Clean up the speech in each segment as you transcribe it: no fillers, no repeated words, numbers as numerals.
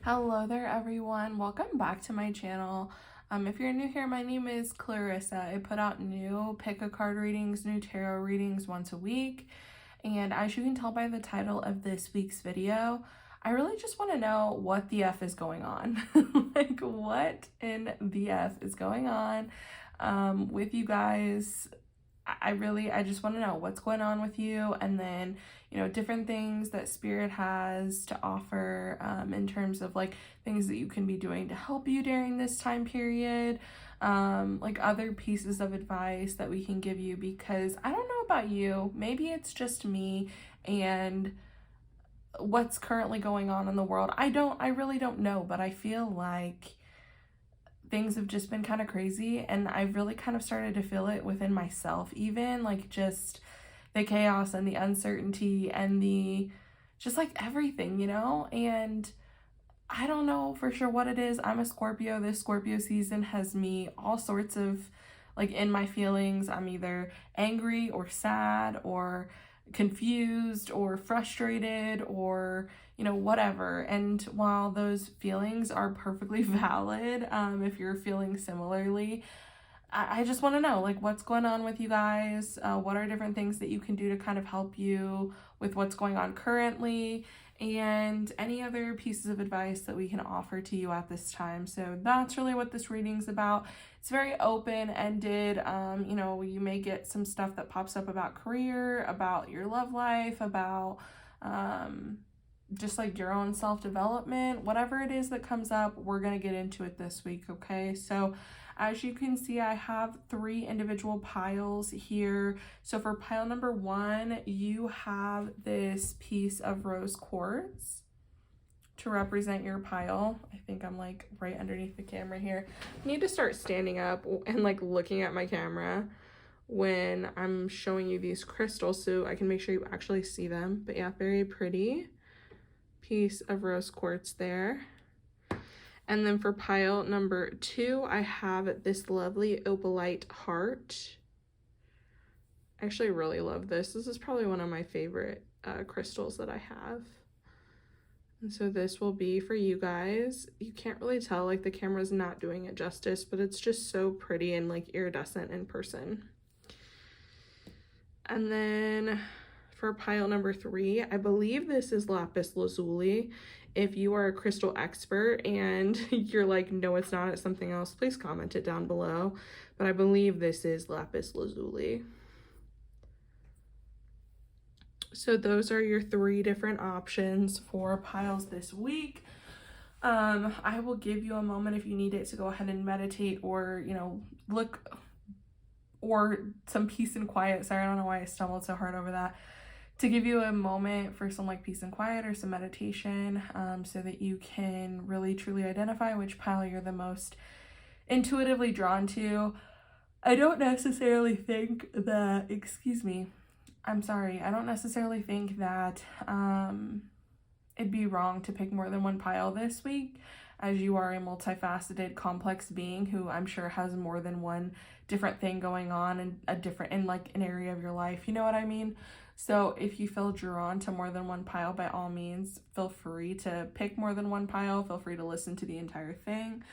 Hello there everyone, welcome back to my channel. If you're new here, my name is Clarissa. I put out new pick a card readings, new tarot readings once a week, and as you can tell by the title of this week's video, I really just want to know what the F is going on. Like, what in the F is going on with you guys? I just want to know what's going on with you, and then, different things that Spirit has to offer in terms of like things that you can be doing to help you during this time period, like other pieces of advice that we can give you, because I don't know about you, maybe it's just me and what's currently going on in the world. I really don't know, but I feel like things have just been kind of crazy, and I've really kind of started to feel it within myself, even like just the chaos and the uncertainty and the just like everything, and I don't know for sure what it is. I'm a Scorpio. This Scorpio season has me all sorts of like in my feelings. I'm either angry or sad or confused or frustrated or whatever. And while those feelings are perfectly valid, if you're feeling similarly, I just want to know, like, what's going on with you guys? What are different things that you can do to kind of help you with what's going on currently, and any other pieces of advice that we can offer to you at this time. So that's really what this reading's about. It's very open-ended. You may get some stuff that pops up about career, about your love life, about just like your own self-development. Whatever it is that comes up, we're going to get into it this week, okay? So as you can see, I have 3 individual piles here. So for pile number 1, you have this piece of rose quartz to represent your pile. I think I'm like right underneath the camera here. I need to start standing up and like looking at my camera when I'm showing you these crystals so I can make sure you actually see them. But yeah, very pretty piece of rose quartz there. And then for pile number 2, I have this lovely opalite heart. I actually really love this. This is probably one of my favorite crystals that I have. And so this will be for you guys. You can't really tell, like the camera's not doing it justice, but it's just so pretty and like iridescent in person. And then for pile number 3, I believe this is lapis lazuli. If you are a crystal expert and you're like, no, it's not, it's something else, please comment it down below. But I believe this is lapis lazuli. So those are your 3 different options for piles this week. I will give you a moment if you need it to go ahead and meditate or, look, or some peace and quiet. Sorry, I don't know why I stumbled so hard over that. To give you a moment for some like peace and quiet or some meditation, so that you can really truly identify which pile you're the most intuitively drawn to. I don't necessarily think that, I don't necessarily think that it'd be wrong to pick more than one pile this week, as you are a multifaceted, complex being who I'm sure has more than one different thing going on and in like an area of your life, you know what I mean? So if you feel drawn to more than one pile, by all means, feel free to pick more than one pile. Feel free to listen to the entire thing.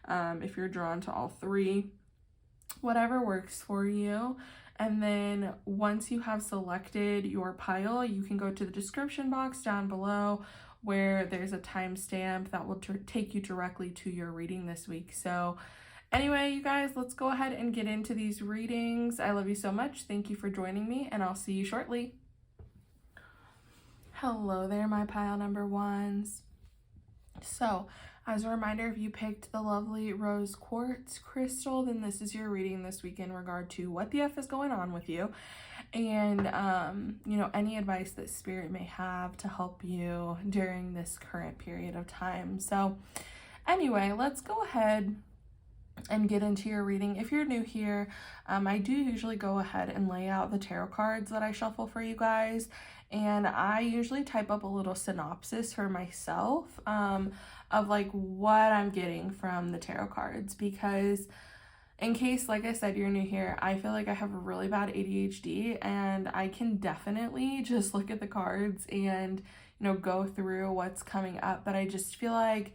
If you're drawn to all 3, whatever works for you. And then once you have selected your pile, you can go to the description box down below where there's a timestamp that will take you directly to your reading this week. So anyway, you guys, let's go ahead and get into these readings. I love you so much. Thank you for joining me, and I'll see you shortly. Hello there, my pile number 1s. So, as a reminder, if you picked the lovely rose quartz crystal, then this is your reading this week in regard to what the F is going on with you, and any advice that Spirit may have to help you during this current period of time. So anyway, let's go ahead and get into your reading. If you're new here, I do usually go ahead and lay out the tarot cards that I shuffle for you guys, and I usually type up a little synopsis for myself of like what I'm getting from the tarot cards, because in case, like I said, you're new here, I feel like I have a really bad ADHD, and I can definitely just look at the cards and, go through what's coming up, but I just feel like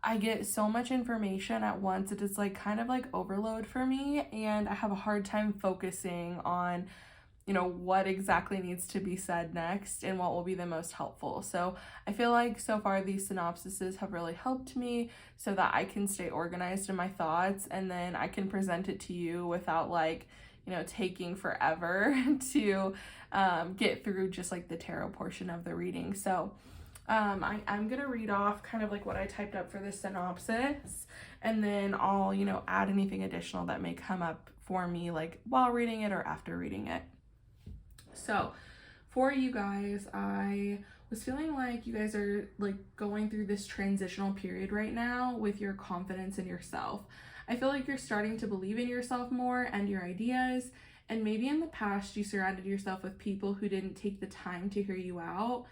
I get so much information at once. It is like kind of like overload for me, and I have a hard time focusing on what exactly needs to be said next and what will be the most helpful. So I feel like so far these synopsises have really helped me so that I can stay organized in my thoughts, and then I can present it to you without taking forever to get through just like the tarot portion of the reading. So I'm gonna read off kind of like what I typed up for this synopsis, and then I'll add anything additional that may come up for me like while reading it or after reading it. So for you guys, I was feeling like you guys are like going through this transitional period right now with your confidence in yourself. I feel like you're starting to believe in yourself more and your ideas, and maybe in the past you surrounded yourself with people who didn't take the time to hear you out.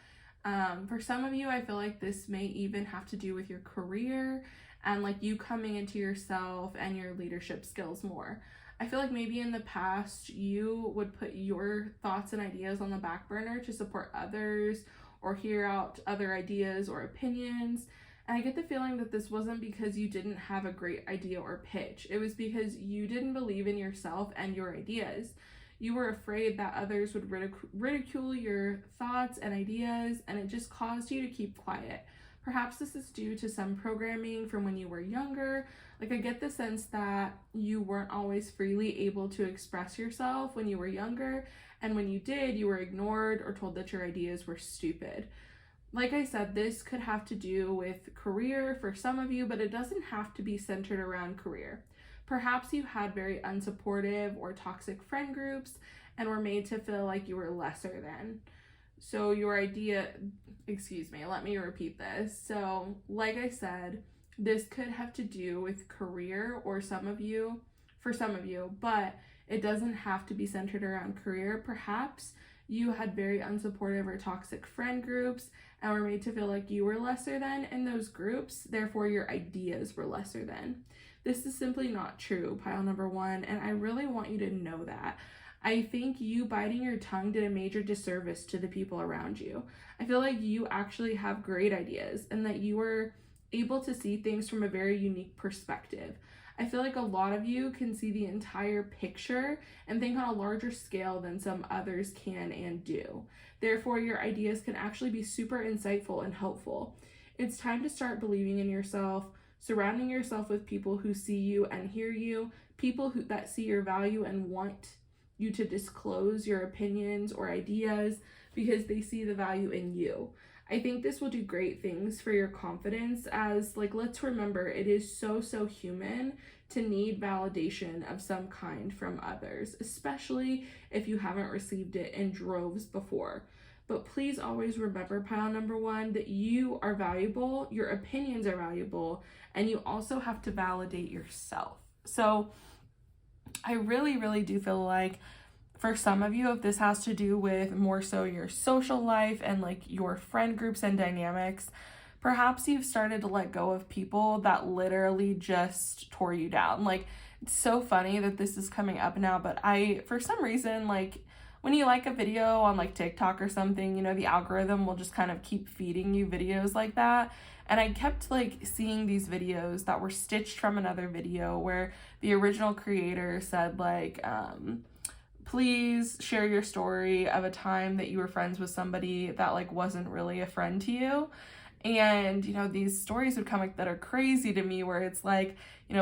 For some of you, I feel like this may even have to do with your career and like you coming into yourself and your leadership skills more. I feel like maybe in the past you would put your thoughts and ideas on the back burner to support others or hear out other ideas or opinions. And I get the feeling that this wasn't because you didn't have a great idea or pitch. It was because you didn't believe in yourself and your ideas. You were afraid that others would ridicule your thoughts and ideas, and it just caused you to keep quiet. Perhaps this is due to some programming from when you were younger. Like, I get the sense that you weren't always freely able to express yourself when you were younger, and when you did, you were ignored or told that your ideas were stupid. Like I said, this could have to do with career for some of you, but it doesn't have to be centered around career. Perhaps you had very unsupportive or toxic friend groups and were made to feel like you were lesser than. So let me repeat this. So like I said, this could have to do with career or for some of you, but it doesn't have to be centered around career. Perhaps you had very unsupportive or toxic friend groups and were made to feel like you were lesser than in those groups, therefore your ideas were lesser than. This is simply not true, pile number one, and I really want you to know that. I think you biting your tongue did a major disservice to the people around you. I feel like you actually have great ideas and that you were able to see things from a very unique perspective. I feel like a lot of you can see the entire picture and think on a larger scale than some others can and do. Therefore, your ideas can actually be super insightful and helpful. It's time to start believing in yourself, surrounding yourself with people who see you and hear you, people that see your value and want you to disclose your opinions or ideas because they see the value in you. I think this will do great things for your confidence, as let's remember, it is so human to need validation of some kind from others, especially if you haven't received it in droves before. But please always remember, pile number one, that you are valuable, your opinions are valuable, and you also have to validate yourself. So I really do feel like for some of you, if this has to do with more so your social life and your friend groups and dynamics, perhaps you've started to let go of people that literally just tore you down. It's so funny that this is coming up now, but for some reason, when you like a video on TikTok or something, the algorithm will just kind of keep feeding you videos like that. And I kept seeing these videos that were stitched from another video where the original creator said please share your story of a time that you were friends with somebody that wasn't really a friend to you. And, these stories would come that are crazy to me where it's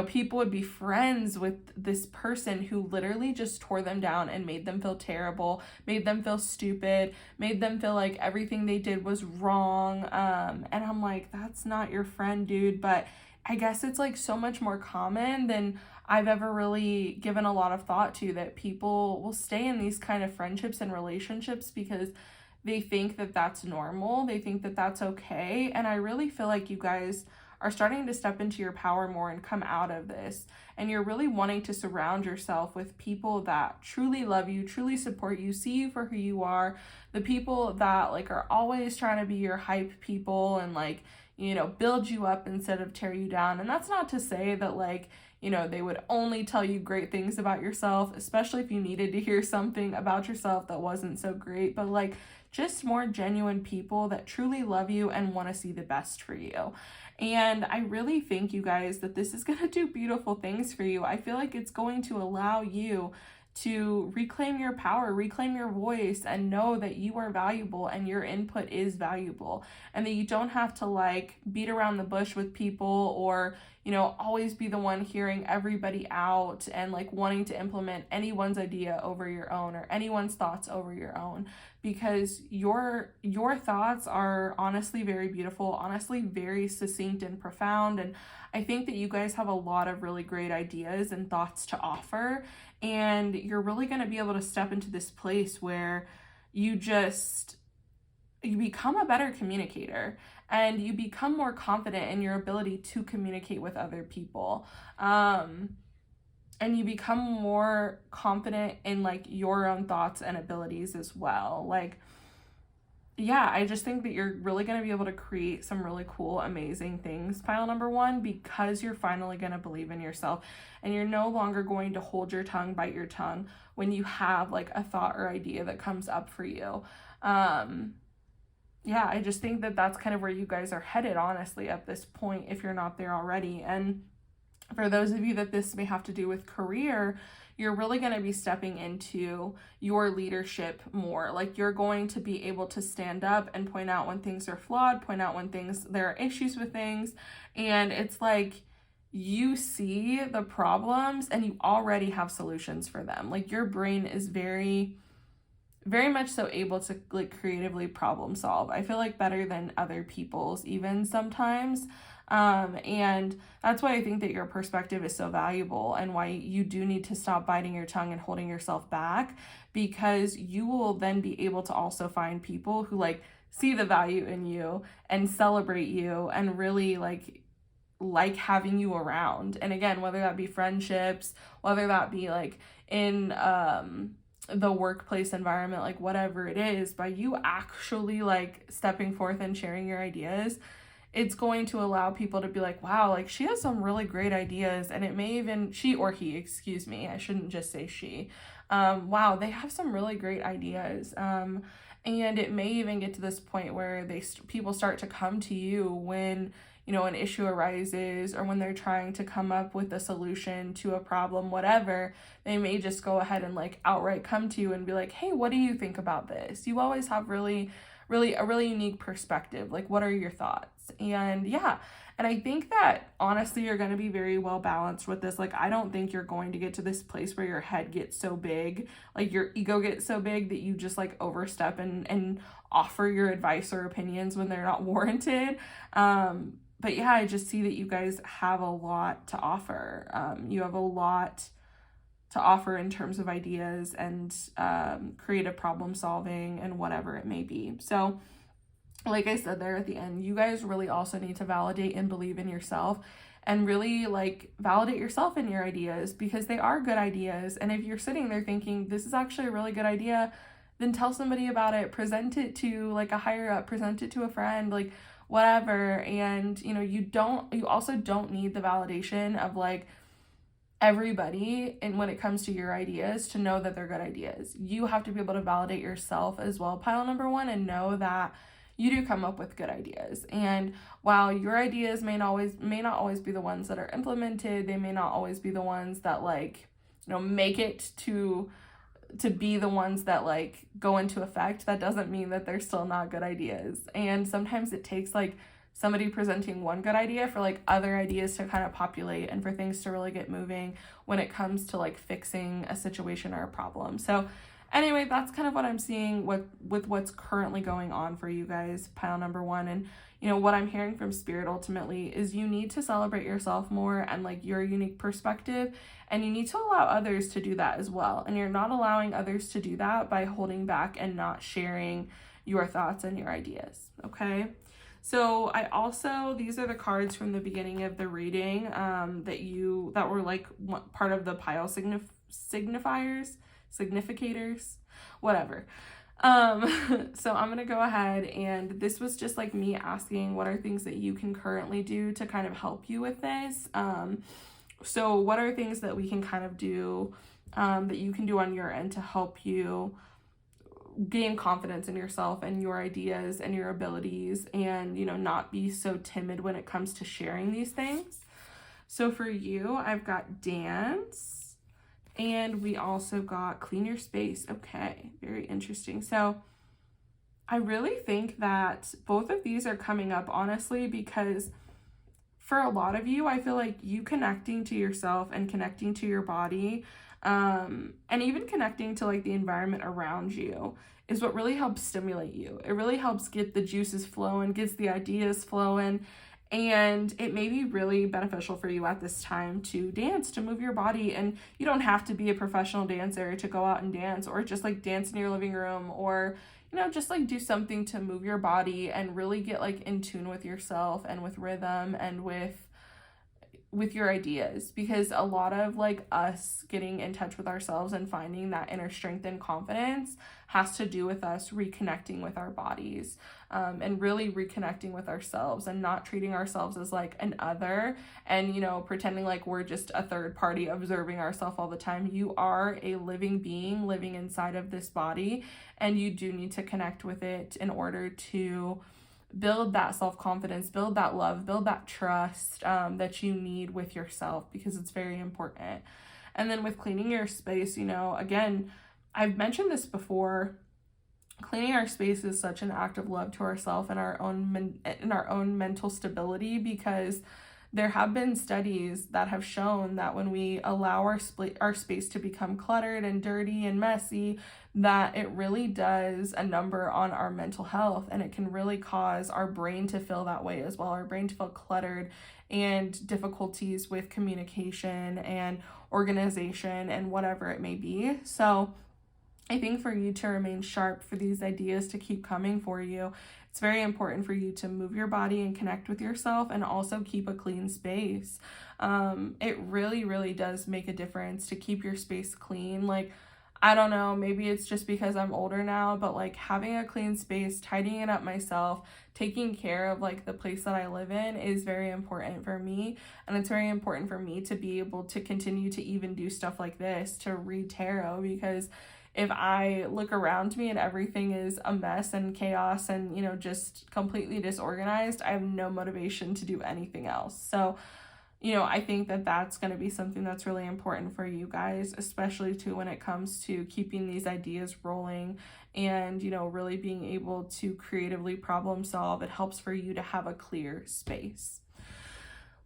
people would be friends with this person who literally just tore them down and made them feel terrible, made them feel stupid, made them feel like everything they did was wrong. And I'm like, that's not your friend, dude. But I guess it's so much more common than I've ever really given a lot of thought to, that people will stay in these kind of friendships and relationships because they think that that's normal. They think that that's okay. And I really feel like you guys are starting to step into your power more and come out of this. And you're really wanting to surround yourself with people that truly love you, truly support you, see you for who you are. The people that are always trying to be your hype people and build you up instead of tear you down. And that's not to say that they would only tell you great things about yourself, especially if you needed to hear something about yourself that wasn't so great. But just more genuine people that truly love you and want to see the best for you. And I really think, you guys, that this is going to do beautiful things for you. I feel like it's going to allow you to reclaim your power, reclaim your voice, and know that you are valuable and your input is valuable, and that you don't have to like beat around the bush with people, or, you know, always be the one hearing everybody out and like wanting to implement anyone's idea over your own or anyone's thoughts over your own, because your thoughts are honestly very beautiful, honestly very succinct and profound. And I think that you guys have a lot of really great ideas and thoughts to offer, and you're really going to be able to step into this place where you become a better communicator, and you become more confident in your ability to communicate with other people. And you become more confident in like your own thoughts and abilities as well. Like, yeah, I just think that you're really going to be able to create some really cool, amazing things, pile number one, because you're finally going to believe in yourself, and you're no longer going to hold your tongue, bite your tongue when you have like a thought or idea that comes up for you. Yeah, I just think that that's kind of where you guys are headed, honestly, at this point, if you're not there already. And for those of you that this may have to do with career, you're really going to be stepping into your leadership more. Like, you're going to be able to stand up and point out when things are flawed, point out when there are issues with things. And it's like you see the problems and you already have solutions for them. Like, your brain is very much so able to like creatively problem solve. I feel like better than other people's even sometimes. And that's why I think that your perspective is so valuable, and why you do need to stop biting your tongue and holding yourself back, because you will then be able to also find people who like see the value in you and celebrate you and really like having you around. And again, whether that be friendships, whether that be like in the workplace environment, like whatever it is, by you actually like stepping forth and sharing your ideas, it's going to allow people to be like, wow, like she has some really great ideas. And it may even, she or he, excuse me, I shouldn't just say she, wow, they have some really great ideas. And it may even get to this point where people start to come to you when, you know, an issue arises, or when they're trying to come up with a solution to a problem, whatever. They may just go ahead and like outright come to you and be like, hey, what do you think about this? You always have a really unique perspective. Like, what are your thoughts? And yeah, and I think that honestly, you're going to be very well balanced with this. Like, I don't think you're going to get to this place where your head gets so big, like your ego gets so big that you just like overstep and offer your advice or opinions when they're not warranted. But yeah, I just see that you guys have a lot to offer. You have a lot to offer in terms of ideas and creative problem solving and whatever it may be. So like I said there at the end, you guys really also need to validate and believe in yourself, and really like validate yourself in your ideas, because they are good ideas. And if you're sitting there thinking this is actually a really good idea, then tell somebody about it, present it to like a higher up, present it to a friend, like whatever. And you know, you also don't need the validation of like everybody, and when it comes to your ideas, to know that they're good ideas. You have to be able to validate yourself as well, pile number one, and know that you do come up with good ideas. And while your ideas may not always be the ones that are implemented, they may not always be the ones that like, you know, make it to be the ones that like go into effect, that doesn't mean that they're still not good ideas. And sometimes it takes like somebody presenting one good idea for like other ideas to kind of populate and for things to really get moving when it comes to like fixing a situation or a problem. So anyway, that's kind of what I'm seeing with what's currently going on for you guys, pile number one. And you know, what I'm hearing from Spirit ultimately is you need to celebrate yourself more and like your unique perspective, and you need to allow others to do that as well. And you're not allowing others to do that by holding back and not sharing your thoughts and your ideas, okay? So I also, these are the cards from the beginning of the reading that were like part of the pile significators, whatever. So I'm going to go ahead, and this was just like me asking what are things that you can currently do to kind of help you with this. So what are things that we can kind of do, that you can do on your end to help you gain confidence in yourself and your ideas and your abilities, and, you know, not be so timid when it comes to sharing these things. So for you, I've got dance, and we also got clean your space. Okay, very interesting. So I really think that both of these are coming up, honestly, because for a lot of you, I feel like you connecting to yourself and connecting to your body, and even connecting to like the environment around you is what really helps stimulate you. It really helps get the juices flowing, gets the ideas flowing, and it may be really beneficial for you at this time to dance, to move your body. And you don't have to be a professional dancer to go out and dance, or just like dance in your living room, or, you know, just like do something to move your body and really get like in tune with yourself and with rhythm and with your ideas. Because a lot of like us getting in touch with ourselves and finding that inner strength and confidence has to do with us reconnecting with our bodies, and really reconnecting with ourselves and not treating ourselves as like an other, and, you know, pretending like we're just a third party observing ourselves all the time. You are a living being living inside of this body, and you do need to connect with it in order to build that self-confidence, build that love, build that trust that you need with yourself, because it's very important. And then with cleaning your space, you know, again, I've mentioned this before, cleaning our space is such an act of love to ourselves and our own mental stability, because there have been studies that have shown that when we allow our space to become cluttered and dirty and messy, that it really does a number on our mental health, and it can really cause our brain to feel that way as well, our brain to feel cluttered, and difficulties with communication and organization and whatever it may be. So I think for you to remain sharp, for these ideas to keep coming for you, it's very important for you to move your body and connect with yourself, and also keep a clean space. It really, really does make a difference to keep your space clean. Like, I don't know, maybe it's just because I'm older now, but like having a clean space, tidying it up myself, taking care of like the place that I live in is very important for me. And it's very important for me to be able to continue to even do stuff like this, to read tarot, because if I look around me and everything is a mess and chaos and, you know, just completely disorganized, I have no motivation to do anything else. So, you know, I think that that's going to be something that's really important for you guys, especially too when it comes to keeping these ideas rolling and, you know, really being able to creatively problem solve. It helps for you to have a clear space.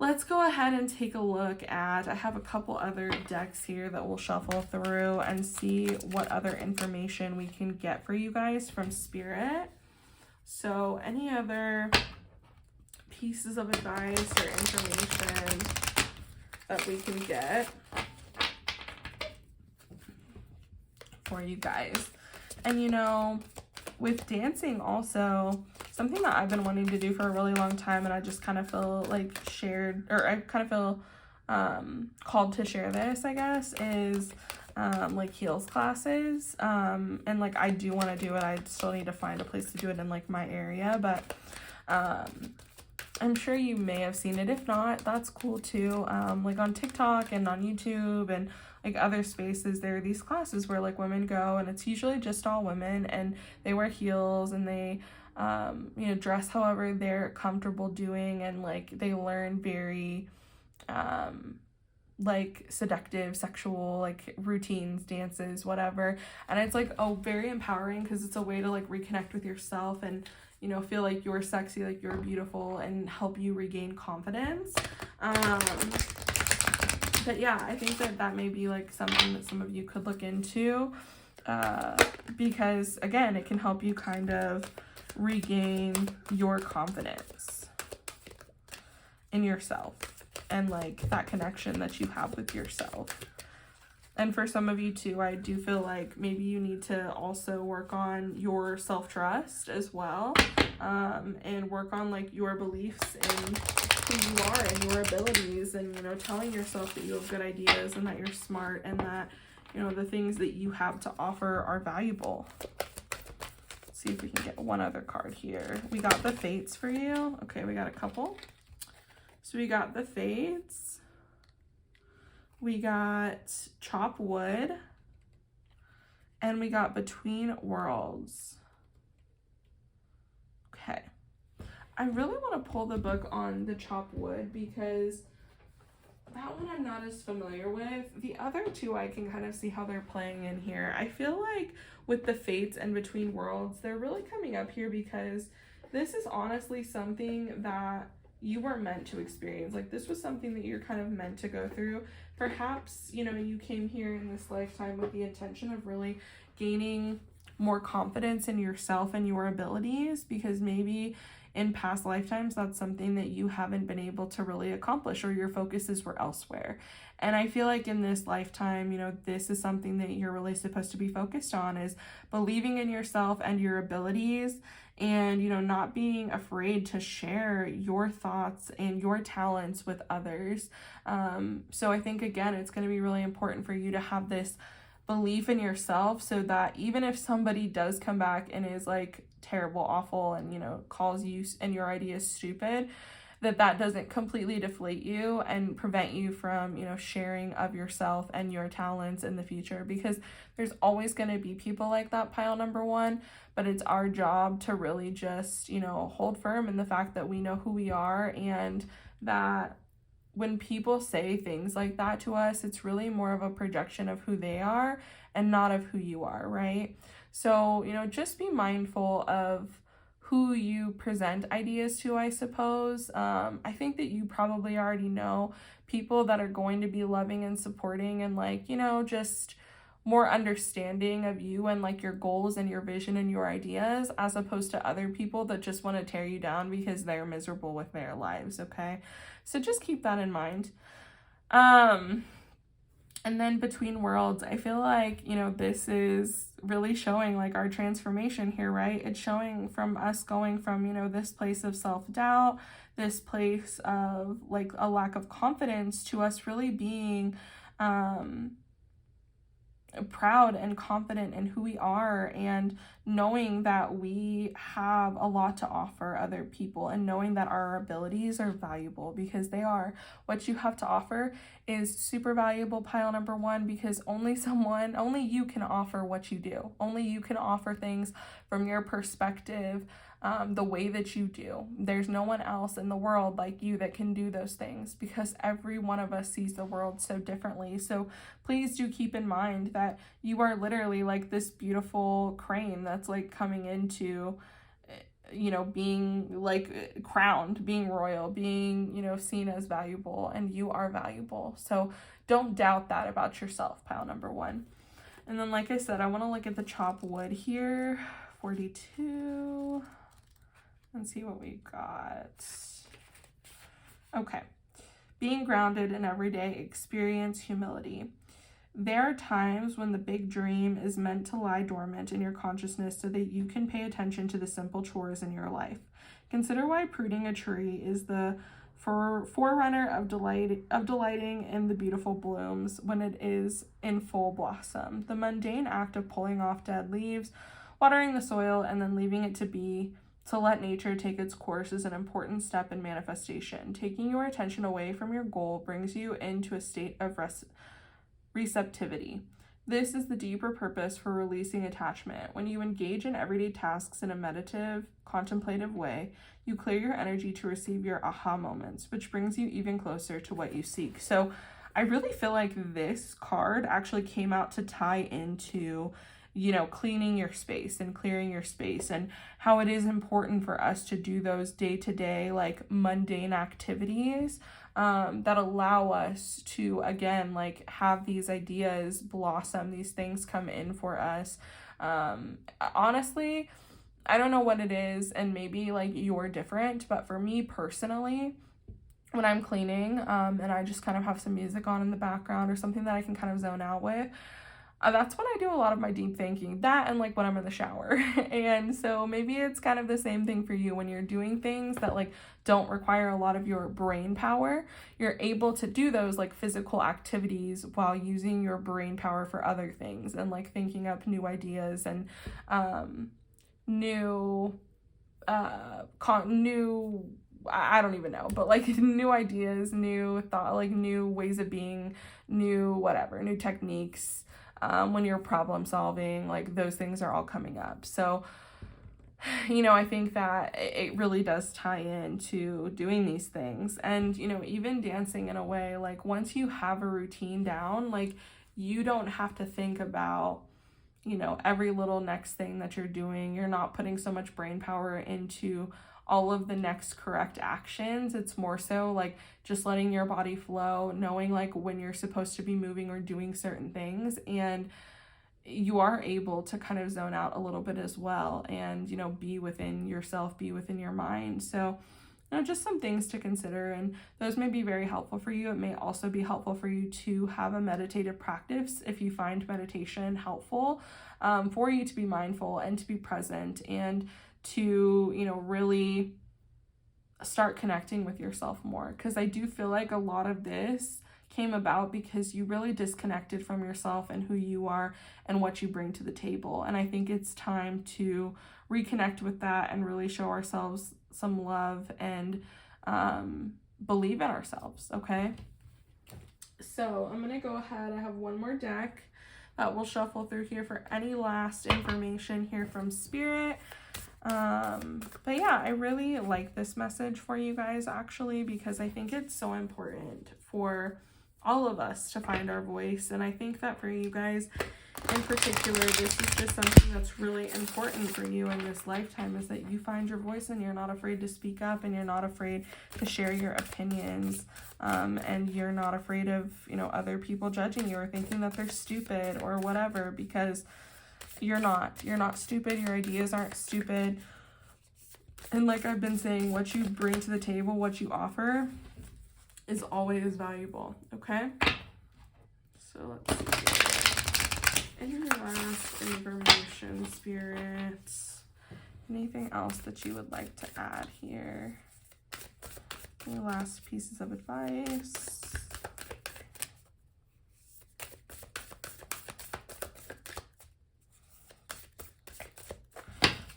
Let's go ahead and take a look at, I have a couple other decks here that we'll shuffle through and see what other information we can get for you guys from Spirit. So any other pieces of advice or information that we can get for you guys. And, you know, with dancing also, something that I've been wanting to do for a really long time, and I just kind of feel like I kind of feel called to share this, I guess, is like heels classes. And like I do want to do it. I still need to find a place to do it in like my area, but I'm sure you may have seen it. If not, that's cool too. Like on TikTok and on YouTube and like other spaces, there are these classes where like women go, and it's usually just all women, and they wear heels and they you know, dress however they're comfortable doing, and like they learn very like seductive sexual like routines, dances, whatever. And it's like very empowering, because it's a way to like reconnect with yourself and, you know, feel like you're sexy, like you're beautiful, and help you regain confidence. But yeah, I think that may be like something that some of you could look into, because again, it can help you kind of regain your confidence in yourself and like that connection that you have with yourself. And for some of you too, I do feel like maybe you need to also work on your self-trust as well, and work on like your beliefs in who you are and your abilities, and, you know, telling yourself that you have good ideas and that you're smart and that, you know, the things that you have to offer are valuable. Let's see if we can get one other card here. We got the Fates for you. Okay, we got a couple. So we got the Fates. We got Chop Wood. and we got between worlds. Okay. I really want to pull the book on the chopped wood because that one I'm not as familiar with. The other two I can kind of see how they're playing in here. I feel like with the fates and between worlds, they're really coming up here because this is honestly something that you were meant to experience. Like, this was something that you're kind of meant to go through. Perhaps, you know, you came here in this lifetime with the intention of really gaining more confidence in yourself and your abilities, because maybe in past lifetimes that's something that you haven't been able to really accomplish, or your focuses were elsewhere. And I feel like in this lifetime, you know, this is something that you're really supposed to be focused on, is believing in yourself and your abilities, and, you know, not being afraid to share your thoughts and your talents with others. So I think, again, it's going to be really important for you to have this belief in yourself, so that even if somebody does come back and is like terrible, awful, and, you know, calls you and your ideas stupid, that doesn't completely deflate you and prevent you from, you know, sharing of yourself and your talents in the future, because there's always going to be people like that, pile number one. But it's our job to really just, you know, hold firm in the fact that we know who we are, and that when people say things like that to us, it's really more of a projection of who they are and not of who you are, right? So, you know, just be mindful of who you present ideas to, I suppose. I think that you probably already know people that are going to be loving and supporting and, like, you know, just more understanding of you and like your goals and your vision and your ideas, as opposed to other people that just want to tear you down because they're miserable with their lives, okay? So just keep that in mind. And then between worlds, I feel like, you know, this is really showing like our transformation here, right? It's showing from us going from, you know, this place of self-doubt, this place of like a lack of confidence, to us really being proud and confident in who we are, and knowing that we have a lot to offer other people, and knowing that our abilities are valuable, because they are. What you have to offer is super valuable, pile number one, because only you can offer what you do. Only you can offer things from your perspective, the way that you do. There's no one else in the world like you that can do those things, because every one of us sees the world so differently. So please do keep in mind that you are literally like this beautiful crane that's like coming into, you know, being like crowned, being royal, being, you know, seen as valuable, and you are valuable. So don't doubt that about yourself, pile number one. And then, like I said, I want to look at the chop wood here, 42. Let's see what we got. Okay. Being grounded in everyday experience, humility. There are times when the big dream is meant to lie dormant in your consciousness so that you can pay attention to the simple chores in your life. Consider why pruning a tree is the forerunner of delighting in the beautiful blooms when it is in full blossom. The mundane act of pulling off dead leaves, watering the soil, and then leaving it to let nature take its course is an important step in manifestation. Taking your attention away from your goal brings you into a state of receptivity. This is the deeper purpose for releasing attachment. When you engage in everyday tasks in a meditative, contemplative way, you clear your energy to receive your aha moments, which brings you even closer to what you seek. So I really feel like this card actually came out to tie into, you know, cleaning your space and clearing your space, and how it is important for us to do those day-to-day, like mundane activities that allow us to, again, like have these ideas blossom, these things come in for us. Honestly, I don't know what it is, and maybe like you're different, but for me personally, when I'm cleaning and I just kind of have some music on in the background or something that I can kind of zone out with, that's when I do a lot of my deep thinking, that and like when I'm in the shower. And so maybe it's kind of the same thing for you when you're doing things that like don't require a lot of your brain power. You're able to do those like physical activities while using your brain power for other things, and like thinking up new ideas and new I don't even know, but like new ideas, new thought, like new ways of being, new whatever, new techniques. when you're problem solving, like those things are all coming up. So, you know, I think that it really does tie into doing these things. And, you know, even dancing in a way, like once you have a routine down, like you don't have to think about, you know, every little next thing that you're doing. You're not putting so much brain power into all of the next correct actions. It's more so like just letting your body flow, knowing like when you're supposed to be moving or doing certain things, and you are able to kind of zone out a little bit as well, and, you know, be within yourself, be within your mind. So, you know, just some things to consider, and those may be very helpful for you. It may also be helpful for you to have a meditative practice if you find meditation helpful, for you to be mindful and to be present and to, you know, really start connecting with yourself more. Because I do feel like a lot of this came about because you really disconnected from yourself and who you are and what you bring to the table. And I think it's time to reconnect with that and really show ourselves some love and believe in ourselves, okay? So I'm going to go ahead. I have one more deck that we'll shuffle through here for any last information here from Spirit. But yeah, I really like this message for you guys, actually, because I think it's so important for all of us to find our voice. And I think that for you guys in particular, this is just something that's really important for you in this lifetime, is that you find your voice and you're not afraid to speak up, and you're not afraid to share your opinions, and you're not afraid of, you know, other people judging you or thinking that they're stupid or whatever, because you're not stupid. Your ideas aren't stupid. And like I've been saying, what you bring to the table, what you offer, is always valuable, okay? So let's see. Any last information, spirits? Anything else that you would like to add here? Any last pieces of advice?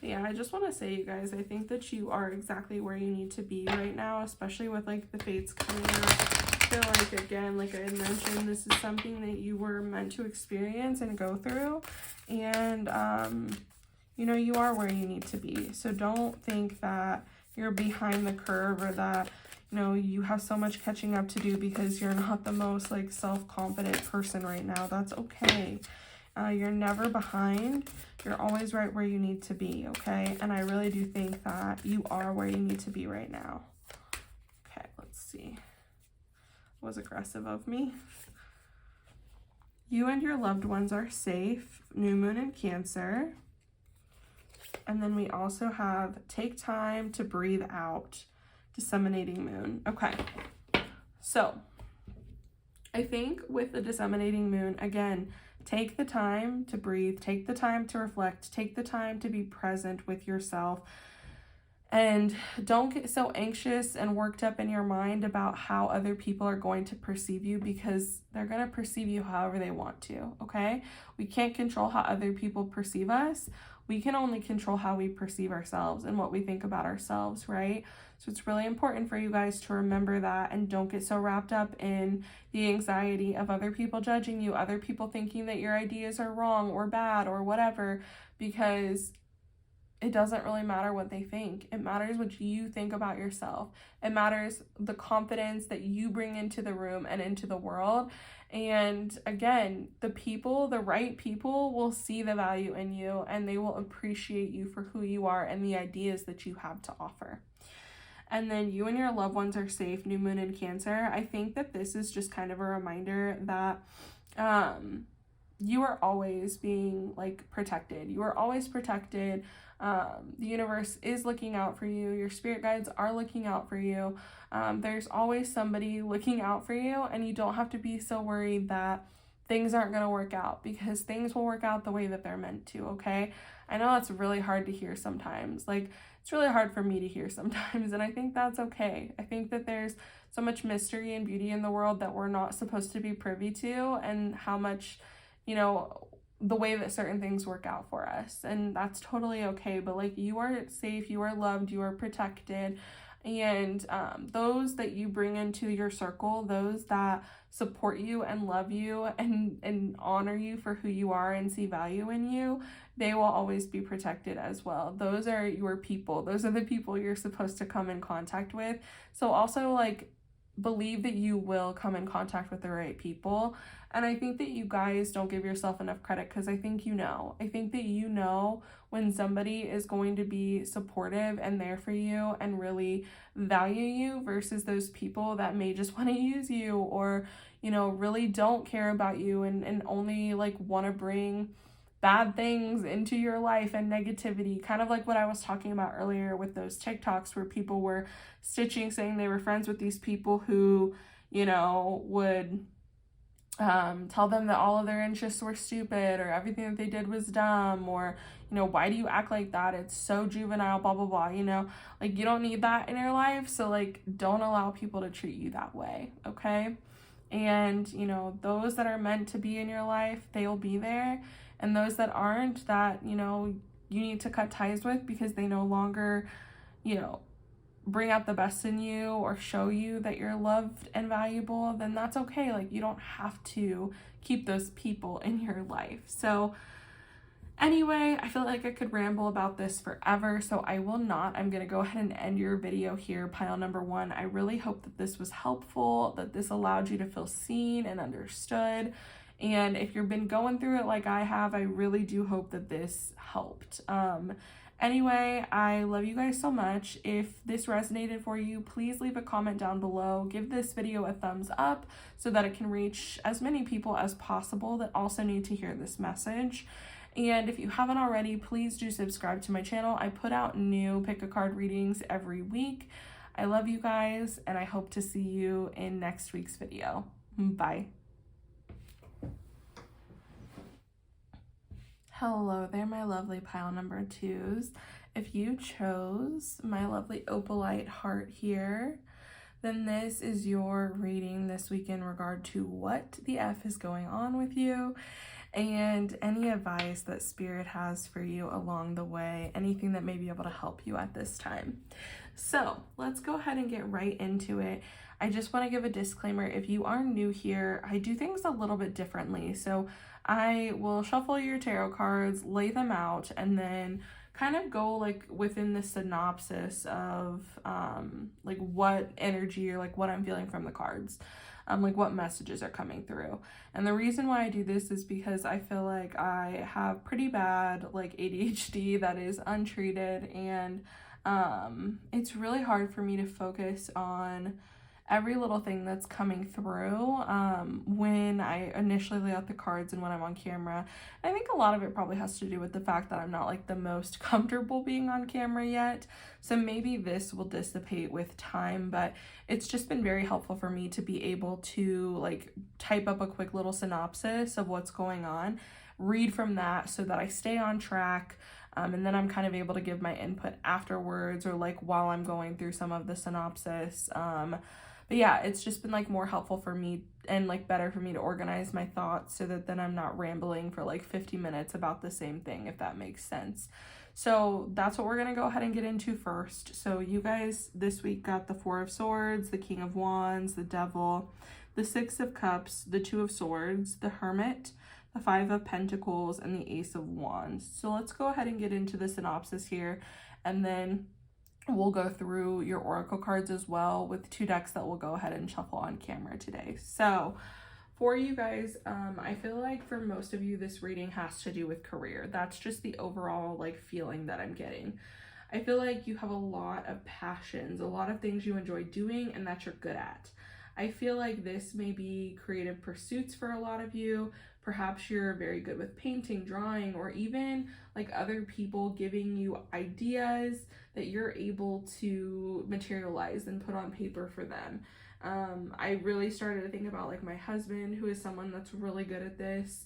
Yeah, I just want to say, you guys, I think that you are exactly where you need to be right now, especially with like the fates coming out. I feel like, again, like I had mentioned, this is something that you were meant to experience and go through, and you know, you are where you need to be. So don't think that you're behind the curve, or that, you know, you have so much catching up to do because you're not the most like self-confident person right now. That's okay. You're never behind. You're always right where you need to be, okay? And I really do think that you are where you need to be right now. Okay, let's see. Was aggressive of me. You and your loved ones are safe. New moon in Cancer. And then we also have take time to breathe out. Disseminating moon. Okay. So, I think with the disseminating moon, again, take the time to breathe, take the time to reflect, take the time to be present with yourself, and don't get so anxious and worked up in your mind about how other people are going to perceive you, because they're going to perceive you however they want to, okay? We can't control how other people perceive us. We can only control how we perceive ourselves and what we think about ourselves, right? So it's really important for you guys to remember that, and don't get so wrapped up in the anxiety of other people judging you, other people thinking that your ideas are wrong or bad or whatever, because it doesn't really matter what they think. It matters what you think about yourself. It matters the confidence that you bring into the room and into the world. And again, the right people will see the value in you, and they will appreciate you for who you are and the ideas that you have to offer. And then you and your loved ones are safe. New moon in Cancer. I think that this is just kind of a reminder that you are always being like protected. You are always protected. The universe is looking out for you. Your spirit guides are looking out for you. There's always somebody looking out for you, and you don't have to be so worried that things aren't going to work out, because things will work out the way that they're meant to, okay? I know that's really hard to hear sometimes. Like, it's really hard for me to hear sometimes, and I think that's okay. I think that there's so much mystery and beauty in the world that we're not supposed to be privy to, and how much, you know, the way that certain things work out for us, and that's totally okay. But like, you are safe, you are loved, you are protected. And those that you bring into your circle, those that support you and love you and honor you for who you are and see value in you, they will always be protected as well. Those are your people. Those are the people you're supposed to come in contact with. So also, like, believe that you will come in contact with the right people. And I think that you guys don't give yourself enough credit, because I think I think that you know when somebody is going to be supportive and there for you and really value you, versus those people that may just want to use you, or, you know, really don't care about you and only like want to bring bad things into your life and negativity, kind of like what I was talking about earlier with those TikToks where people were stitching saying they were friends with these people who, you know, would tell them that all of their interests were stupid, or everything that they did was dumb, or, you know, why do you act like that? It's so juvenile, blah, blah, blah, you know, like, you don't need that in your life. So, like, don't allow people to treat you that way, okay? And, you know, those that are meant to be in your life, they'll be there. And those that aren't, that, you know, you need to cut ties with because they no longer, you know, bring out the best in you or show you that you're loved and valuable, then that's okay. Like, you don't have to keep those people in your life. So anyway, I feel like I could ramble about this forever, so I will not. I'm going to go ahead and end your video here, pile number 1. I really hope that this was helpful, that this allowed you to feel seen and understood. And if you've been going through it like I have, I really do hope that this helped. Anyway, I love you guys so much. If this resonated for you, please leave a comment down below. Give this video a thumbs up so that it can reach as many people as possible that also need to hear this message. And if you haven't already, please do subscribe to my channel. I put out new pick a card readings every week. I love you guys, and I hope to see you in next week's video. Bye. Hello there, my lovely pile number 2s. If you chose my lovely opalite heart here, then this is your reading this week in regard to what the F is going on with you, and any advice that Spirit has for you along the way, anything that may be able to help you at this time. So let's go ahead and get right into it. I just want to give a disclaimer. If you are new here, I do things a little bit differently. So I will shuffle your tarot cards, lay them out, and then kind of go like within the synopsis of like what energy or like what I'm feeling from the cards, like what messages are coming through. And the reason why I do this is because I feel like I have pretty bad like ADHD that is untreated, and it's really hard for me to focus on every little thing that's coming through when I initially lay out the cards and when I'm on camera. I think a lot of it probably has to do with the fact that I'm not like the most comfortable being on camera yet. So maybe this will dissipate with time, but it's just been very helpful for me to be able to like type up a quick little synopsis of what's going on, read from that so that I stay on track. And then I'm kind of able to give my input afterwards, or like while I'm going through some of the synopsis. But yeah, it's just been like more helpful for me and like better for me to organize my thoughts so that then I'm not rambling for like 50 minutes about the same thing, if that makes sense. So that's what we're going to go ahead and get into first. So you guys this week got the 4 of Swords, the King of Wands, the Devil, the 6 of Cups, the 2 of Swords, the Hermit, the 5 of Pentacles, and the Ace of Wands. So let's go ahead and get into the synopsis here, and then we'll go through your oracle cards as well with 2 decks that we'll go ahead and shuffle on camera today. So for you guys, I feel like for most of you, this reading has to do with career. That's just the overall like feeling that I'm getting. I feel like you have a lot of passions, a lot of things you enjoy doing and that you're good at. I feel like this may be creative pursuits for a lot of you. Perhaps you're very good with painting, drawing, or even like other people giving you ideas that you're able to materialize and put on paper for them. I really started to think about like my husband, who is someone that's really good at this.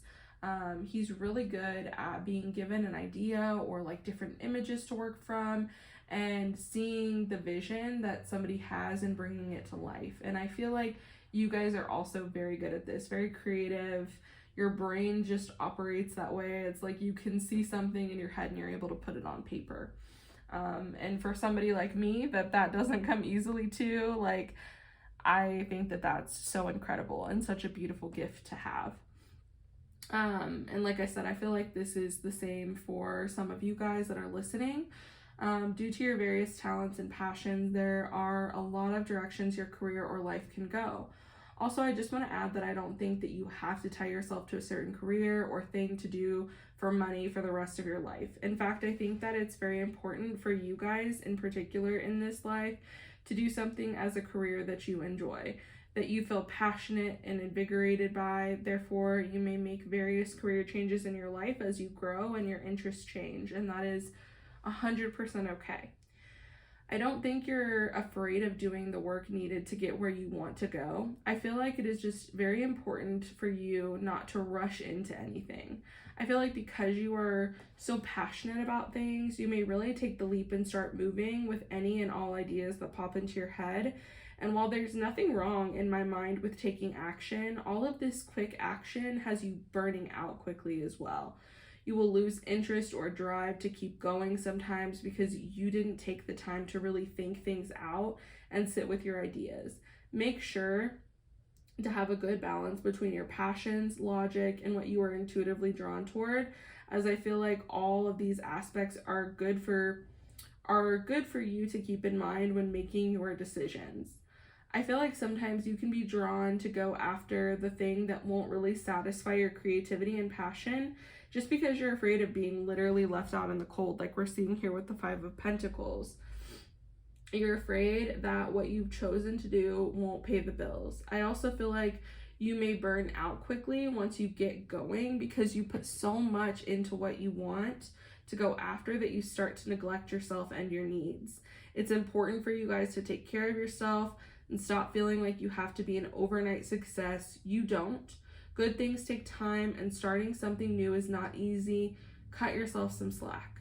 He's really good at being given an idea or like different images to work from and seeing the vision that somebody has and bringing it to life. And I feel like you guys are also very good at this, very creative. Your brain just operates that way. It's like you can see something in your head and you're able to put it on paper. And for somebody like me that doesn't come easily to, like, I think that that's so incredible and such a beautiful gift to have. And like I said, I feel like this is the same for some of you guys that are listening. Due to your various talents and passions, there are a lot of directions your career or life can go. Also, I just want to add that I don't think that you have to tie yourself to a certain career or thing to do for money for the rest of your life. In fact, I think that it's very important for you guys in particular in this life to do something as a career that you enjoy, that you feel passionate and invigorated by. Therefore, you may make various career changes in your life as you grow and your interests change, and that is 100% okay. I don't think you're afraid of doing the work needed to get where you want to go. I feel like it is just very important for you not to rush into anything. I feel like because you are so passionate about things, you may really take the leap and start moving with any and all ideas that pop into your head. And while there's nothing wrong in my mind with taking action, all of this quick action has you burning out quickly as well. You will lose interest or drive to keep going sometimes because you didn't take the time to really think things out and sit with your ideas. Make sure to have a good balance between your passions, logic, and what you are intuitively drawn toward, as I feel like all of these aspects are good for you to keep in mind when making your decisions. I feel like sometimes you can be drawn to go after the thing that won't really satisfy your creativity and passion just because you're afraid of being literally left out in the cold, like we're seeing here with the Five of Pentacles. You're afraid that what you've chosen to do won't pay the bills. I also feel like you may burn out quickly once you get going because you put so much into what you want to go after that you start to neglect yourself and your needs. It's important for you guys to take care of yourself and stop feeling like you have to be an overnight success. You don't. Good things take time, and starting something new is not easy. Cut yourself some slack.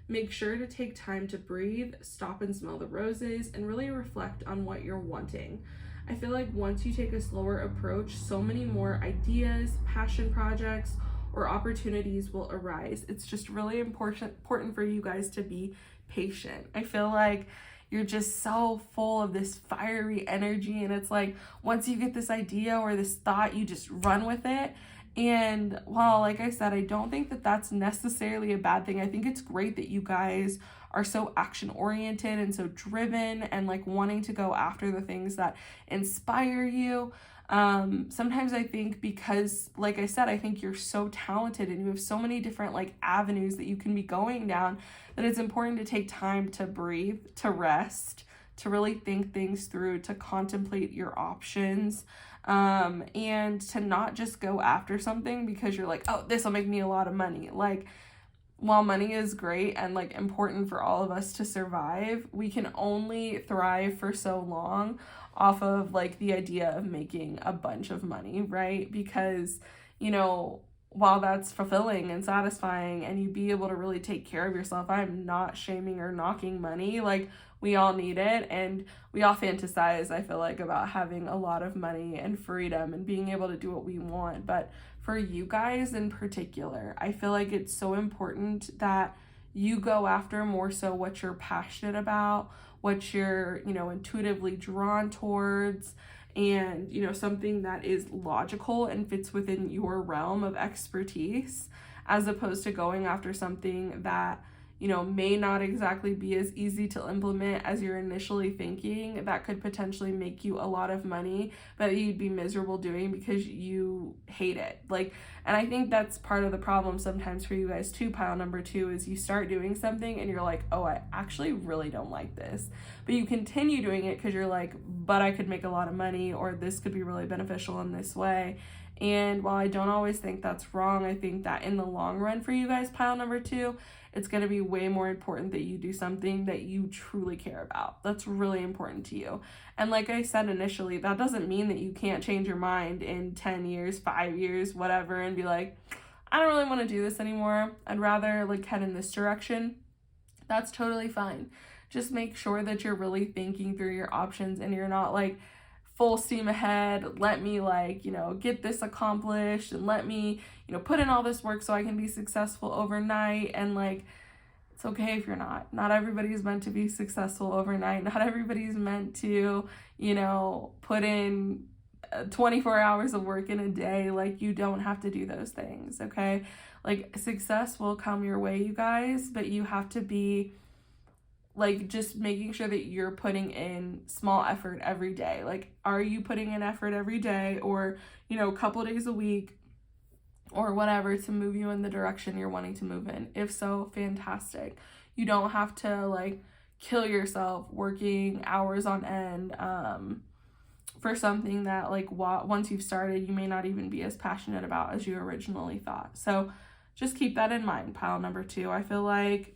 Make sure to take time to breathe, stop and smell the roses, and really reflect on what you're wanting. I feel like once you take a slower approach, so many more ideas, passion projects, or opportunities will arise. It's just really important for you guys to be patient. I feel like you're just so full of this fiery energy, and it's like once you get this idea or this thought, you just run with it. And while, like I said, I don't think that that's necessarily a bad thing. I think it's great that you guys are so action oriented and so driven and like wanting to go after the things that inspire you. Sometimes I think because, like I said, I think you're so talented and you have so many different like avenues that you can be going down, that it's important to take time to breathe, to rest, to really think things through, to contemplate your options, and to not just go after something because you're like, oh, this will make me a lot of money. Like, while money is great and like important for all of us to survive, we can only thrive for so long off of like the idea of making a bunch of money, right? Because, you know, while that's fulfilling and satisfying and you be able to really take care of yourself, I'm not shaming or knocking money. Like, we all need it, and we all fantasize, I feel like, about having a lot of money and freedom and being able to do what we want. But for you guys in particular, I feel like it's so important that you go after more so what you're passionate about, what you're, you know, intuitively drawn towards, and, you know, something that is logical and fits within your realm of expertise, as opposed to going after something that, you know, may not exactly be as easy to implement as you're initially thinking, that could potentially make you a lot of money, but you'd be miserable doing because you hate it. Like, and I think that's part of the problem sometimes for you guys too, pile number 2, is you start doing something and you're like, oh, I actually really don't like this. But you continue doing it because you're like, but I could make a lot of money, or this could be really beneficial in this way. And while I don't always think that's wrong, I think that in the long run for you guys, pile number 2, it's going to be way more important that you do something that you truly care about. That's really important to you. And like I said initially, that doesn't mean that you can't change your mind in 10 years, 5 years, whatever, and be like, I don't really want to do this anymore. I'd rather like head in this direction. That's totally fine. Just make sure that you're really thinking through your options and you're not like full steam ahead, let me like, you know, get this accomplished and let me, you know, put in all this work so I can be successful overnight. And like, It's okay if you're not. Not everybody's meant to be successful overnight. Not everybody's meant to, put in 24 hours of work in a day. Like, you don't have to do those things, okay? Like, success will come your way, you guys, but you have to be, like, just making sure that you're putting in small effort every day. Like, are you putting in effort every day, or, a couple days a week, or whatever, to move you in the direction you're wanting to move in? If so, fantastic. You don't have to, like, kill yourself working hours on end for something that, like, once you've started, you may not even be as passionate about as you originally thought. So just keep that in mind, pile number 2. I feel like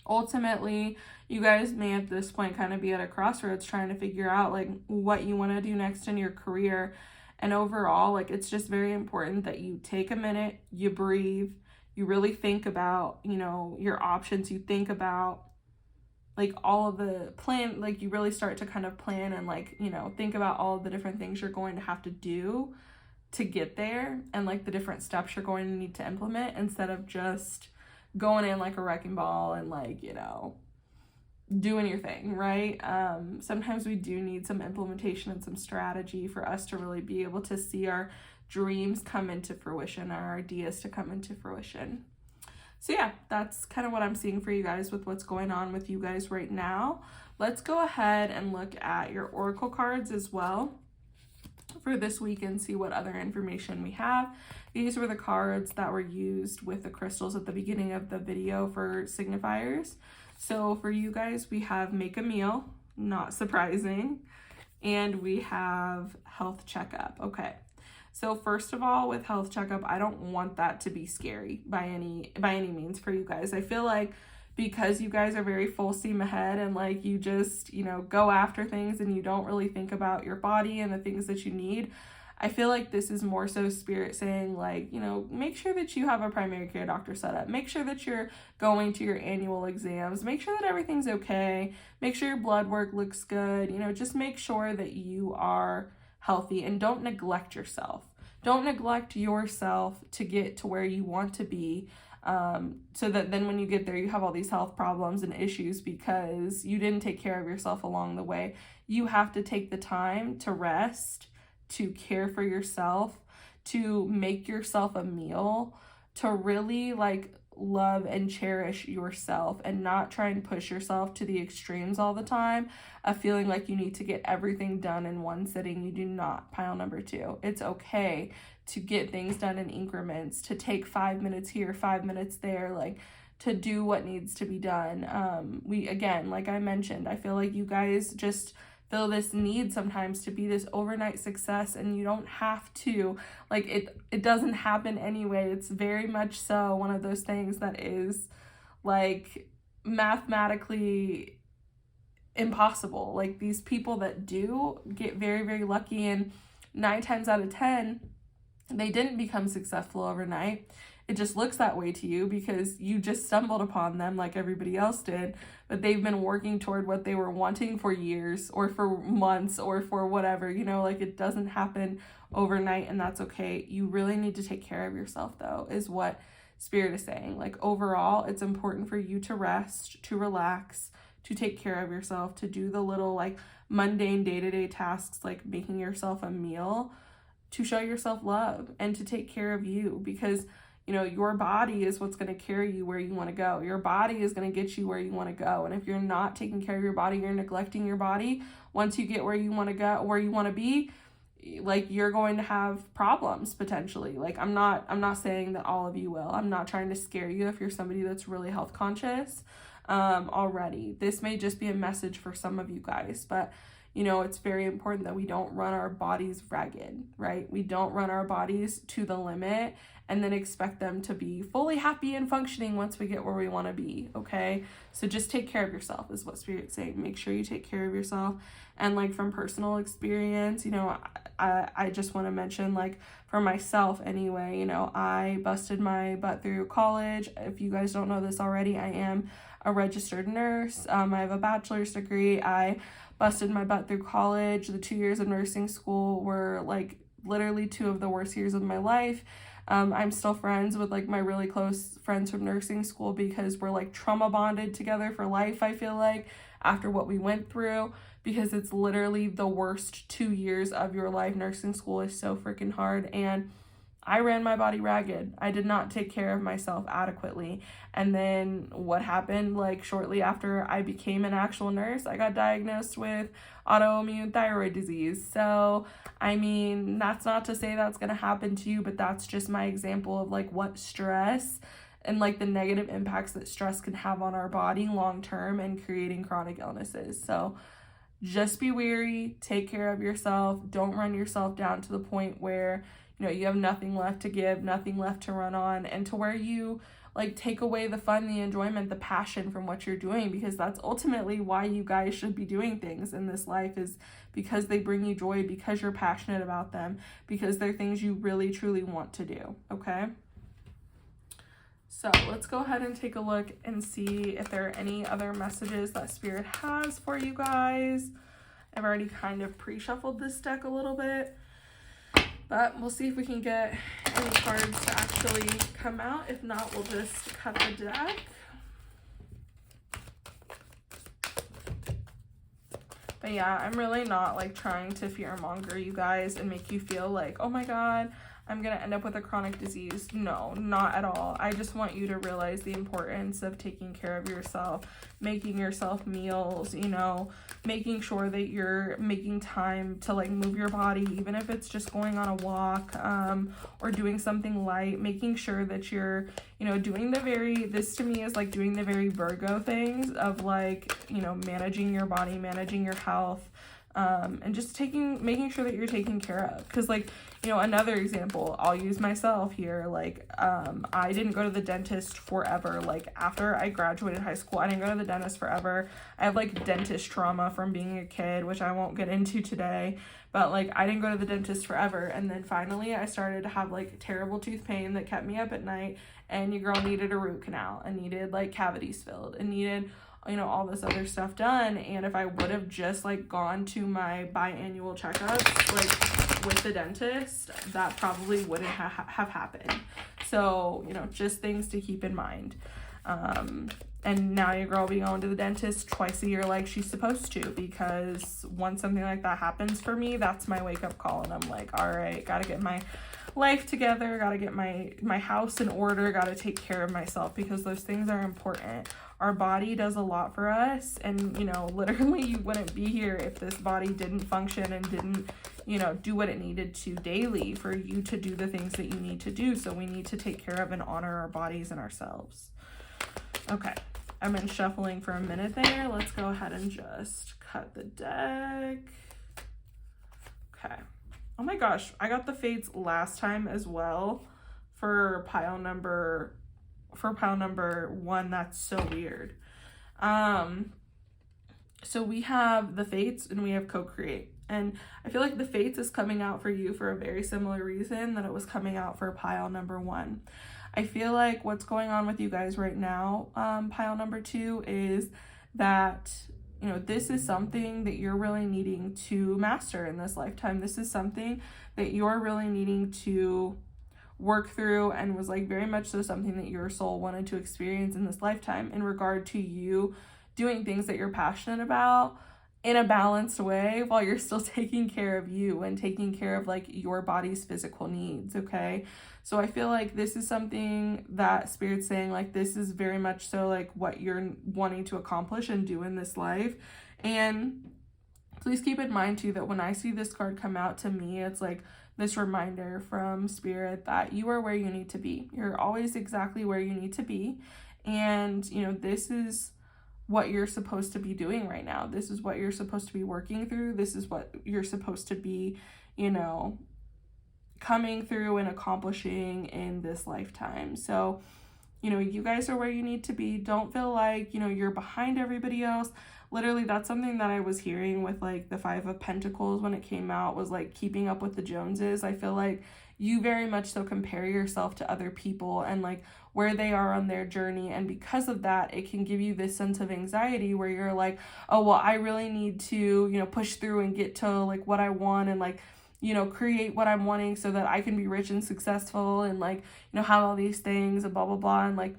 ultimately you guys may at this point kind of be at a crossroads trying to figure out, like, what you want to do next in your career. And overall, like, it's just very important that you take a minute, you breathe, you really think about, your options. You think about, like, all of the plan, like, you really start to kind of plan and, like, think about all of the different things you're going to have to do to get there, and, like, the different steps you're going to need to implement, instead of just going in like a wrecking ball and, like, doing your thing, right? Sometimes we do need some implementation and some strategy for us to really be able to see our dreams come into fruition, our ideas to come into fruition. So yeah, that's kind of what I'm seeing for you guys with what's going on with you guys right now. Let's go ahead and look at your oracle cards as well for this week and see what other information we have. These were the cards that were used with the crystals at the beginning of the video for signifiers. So for you guys, we have make a meal, not surprising, and we have health checkup. Okay, so first of all, with health checkup, I don't want that to be scary by any means for you guys. I feel like because you guys are very full steam ahead and, like, you just, go after things and you don't really think about your body and the things that you need, I feel like this is more so spirit saying, like, make sure that you have a primary care doctor set up. Make sure that you're going to your annual exams. Make sure that everything's okay. Make sure your blood work looks good. Just make sure that you are healthy, and don't neglect yourself. Don't neglect yourself to get to where you want to be, so that then when you get there, you have all these health problems and issues because you didn't take care of yourself along the way. You have to take the time to rest, to care for yourself, to make yourself a meal, to really, like, love and cherish yourself, and not try and push yourself to the extremes all the time of feeling like you need to get everything done in one sitting. You do not, pile number 2. It's okay to get things done in increments, to take 5 minutes here, 5 minutes there, like, to do what needs to be done. We, again, like I mentioned, I feel like you guys just feel this need sometimes to be this overnight success, and you don't have to. Like, it doesn't happen anyway. It's very much so one of those things that is, like, mathematically impossible. Like, these people that do get very, very lucky, and 9 times out of 10 they didn't become successful overnight. It just looks that way to you because you just stumbled upon them like everybody else did, but they've been working toward what they were wanting for years or for months or for whatever, like, it doesn't happen overnight, and that's okay. You really need to take care of yourself, though, is what Spirit is saying. Like, overall, it's important for you to rest, to relax, to take care of yourself, to do the little, like, mundane day-to-day tasks, like making yourself a meal, to show yourself love and to take care of you, because your body is what's going to carry you where you want to go. Your body is going to get you where you want to go. And if you're not taking care of your body, you're neglecting your body. Once you get where you want to go, where you want to be, like, you're going to have problems potentially. Like, I'm not saying that all of you will. I'm not trying to scare you if you're somebody that's really health conscious already. This may just be a message for some of you guys, but it's very important that we don't run our bodies ragged, right? We don't run our bodies to the limit and then expect them to be fully happy and functioning once we get where we want to be, okay? So just take care of yourself is what Spirit's saying. Make sure you take care of yourself. And, like, from personal experience, I just want to mention, like, for myself anyway, I busted my butt through college. If you guys don't know this already, I am a registered nurse. I have a bachelor's degree. I busted my butt through college. The 2 years of nursing school were, like, literally 2 of the worst years of my life. I'm still friends with like my really close friends from nursing school because we're like trauma bonded together for life, I feel like, after what we went through, because it's literally the worst 2 years of your life. Nursing school is so freaking hard, and I ran my body ragged. I did not take care of myself adequately. And then what happened, like shortly after I became an actual nurse, I got diagnosed with autoimmune thyroid disease. So, I mean, that's not to say that's going to happen to you, but that's just my example of like what stress and like the negative impacts that stress can have on our body long term and creating chronic illnesses. So, just be wary, take care of yourself, don't run yourself down to the point where, you know, you have nothing left to give, nothing left to run on, and to where you like take away the fun, the enjoyment, the passion from what you're doing, because that's ultimately why you guys should be doing things in this life, is because they bring you joy, because you're passionate about them, because they're things you really truly want to do, okay? So let's go ahead and take a look and see if there are any other messages that Spirit has for you guys. I've already kind of pre-shuffled this deck a little bit, but we'll see if we can get any cards to actually come out. If not, we'll just cut the deck. But yeah, I'm really not like trying to fearmonger you guys and make you feel like, oh my God, I'm going to end up with a chronic disease. No, not at all. I just want you to realize the importance of taking care of yourself, making yourself meals, you know, making sure that you're making time to like move your body, even if it's just going on a walk, or doing something light, making sure that you're, you know, doing the very, this to me is like doing the very Virgo things of like, you know, managing your body, managing your health, and just making sure that you're taken care of. Because like, you know, another example, I'll use myself here. Like, I didn't go to the dentist forever. Like, after I graduated high school, I didn't go to the dentist forever. I have like dentist trauma from being a kid, which I won't get into today. But like, I didn't go to the dentist forever. And then finally I started to have like terrible tooth pain that kept me up at night. And your girl needed a root canal and needed like cavities filled and needed, you know, all this other stuff done. And if I would have just like gone to my biannual checkups, like with the dentist, that probably wouldn't have happened. So, you know, just things to keep in mind. And now your girl be going to the dentist twice a year like she's supposed to, because once something like that happens for me, that's my wake-up call. And I'm like, all right, gotta get my life together, gotta get my house in order, gotta take care of myself, because those things are important. Our body does a lot for us, and you know, literally you wouldn't be here if this body didn't function and didn't, you know, do what it needed to daily for you to do the things that you need to do. So we need to take care of and honor our bodies and ourselves. Okay, I've been shuffling for a minute there. Let's go ahead and just cut the deck. Okay. Oh my gosh, I got the fates last time as well for pile number 1. That's so weird. So we have the fates and we have co-create. And I feel like the fates is coming out for you for a very similar reason that it was coming out for pile number 1. I feel like what's going on with you guys right now, pile number 2, is that, you know, this is something that you're really needing to master in this lifetime. This is something that you're really needing to work through, and was like very much so something that your soul wanted to experience in this lifetime, in regard to you doing things that you're passionate about in a balanced way while you're still taking care of you and taking care of like your body's physical needs. Okay, so I feel like this is something that Spirit's saying, like, this is very much so like what you're wanting to accomplish and do in this life. And please keep in mind too that when I see this card come out, to me it's like this reminder from Spirit that you are where you need to be. You're always exactly where you need to be. And, you know, this is what you're supposed to be doing right now. This is what you're supposed to be working through. This is what you're supposed to be, you know, coming through and accomplishing in this lifetime. So, you know, you guys are where you need to be. Don't feel like, you know, you're behind everybody else. Literally, that's something that I was hearing with like the 5 of Pentacles when it came out, was like keeping up with the Joneses. I feel like you very much so compare yourself to other people and like where they are on their journey. And because of that, it can give you this sense of anxiety where you're like, oh, well, I really need to, you know, push through and get to like what I want, and like, create what I'm wanting so that I can be rich and successful and like, have all these things and blah, blah, blah. And like,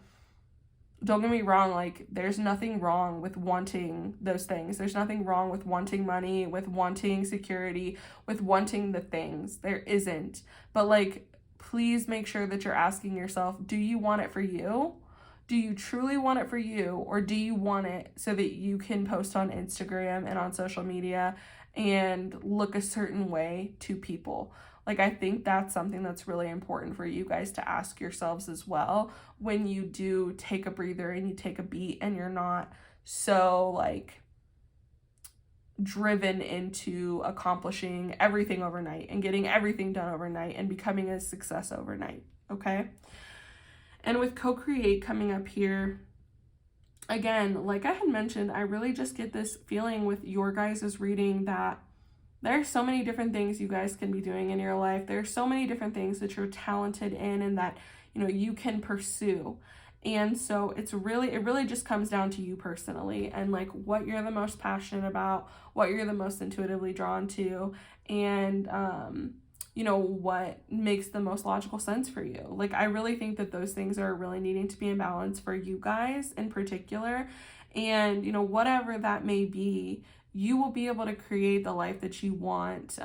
don't get me wrong, like there's nothing wrong with wanting those things. There's nothing wrong with wanting money, with wanting security, with wanting the things. There isn't. But like, please make sure that you're asking yourself, do you want it for you? Do you truly want it for you? Or do you want it so that you can post on Instagram and on social media and look a certain way to people? Like, I think that's something that's really important for you guys to ask yourselves as well when you do take a breather and you take a beat and you're not so like driven into accomplishing everything overnight and getting everything done overnight and becoming a success overnight, okay? And with co-create coming up here, again, like I had mentioned, I really just get this feeling with your guys' reading that there's so many different things you guys can be doing in your life. There's so many different things that you're talented in and that, you can pursue. And so it really just comes down to you personally and like what you're the most passionate about, what you're the most intuitively drawn to, and, what makes the most logical sense for you. Like, I really think that those things are really needing to be in balance for you guys in particular. And, whatever that may be, you will be able to create the life that you want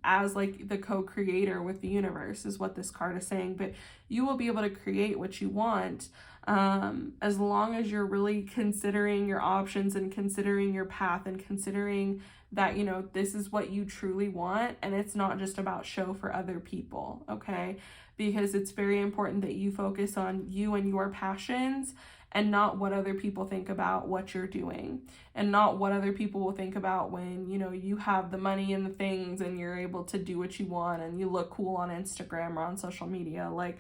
as like the co-creator with the universe is what this card is saying. But you will be able to create what you want as long as you're really considering your options and considering your path and considering that, this is what you truly want and it's not just about show for other people, okay? Because it's very important that you focus on you and your passions and not what other people think about what you're doing and not what other people will think about when, you have the money and the things and you're able to do what you want and you look cool on Instagram or on social media. Like,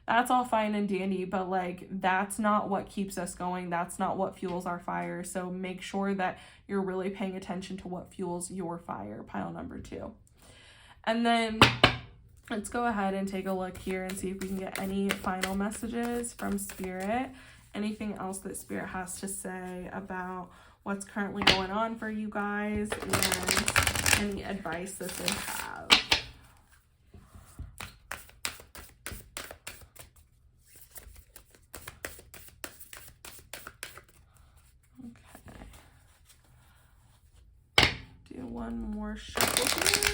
that's all fine and dandy, but like, that's not what keeps us going. That's not what fuels our fire. So make sure that you're really paying attention to what fuels your fire, pile number 2. And then let's go ahead and take a look here and see if we can get any final messages from Spirit. Anything else that Spirit has to say about what's currently going on for you guys and any advice that they have. Okay. Do one more shuffle here.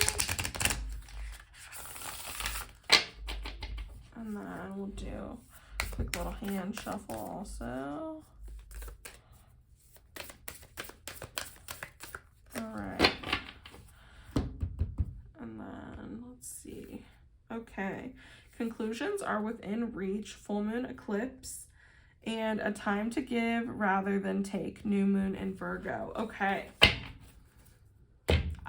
And then we'll do quick little hand shuffle also. All right. And then let's see. Okay. Conclusions are within reach. Full moon eclipse and a time to give rather than take. New moon in Virgo. Okay.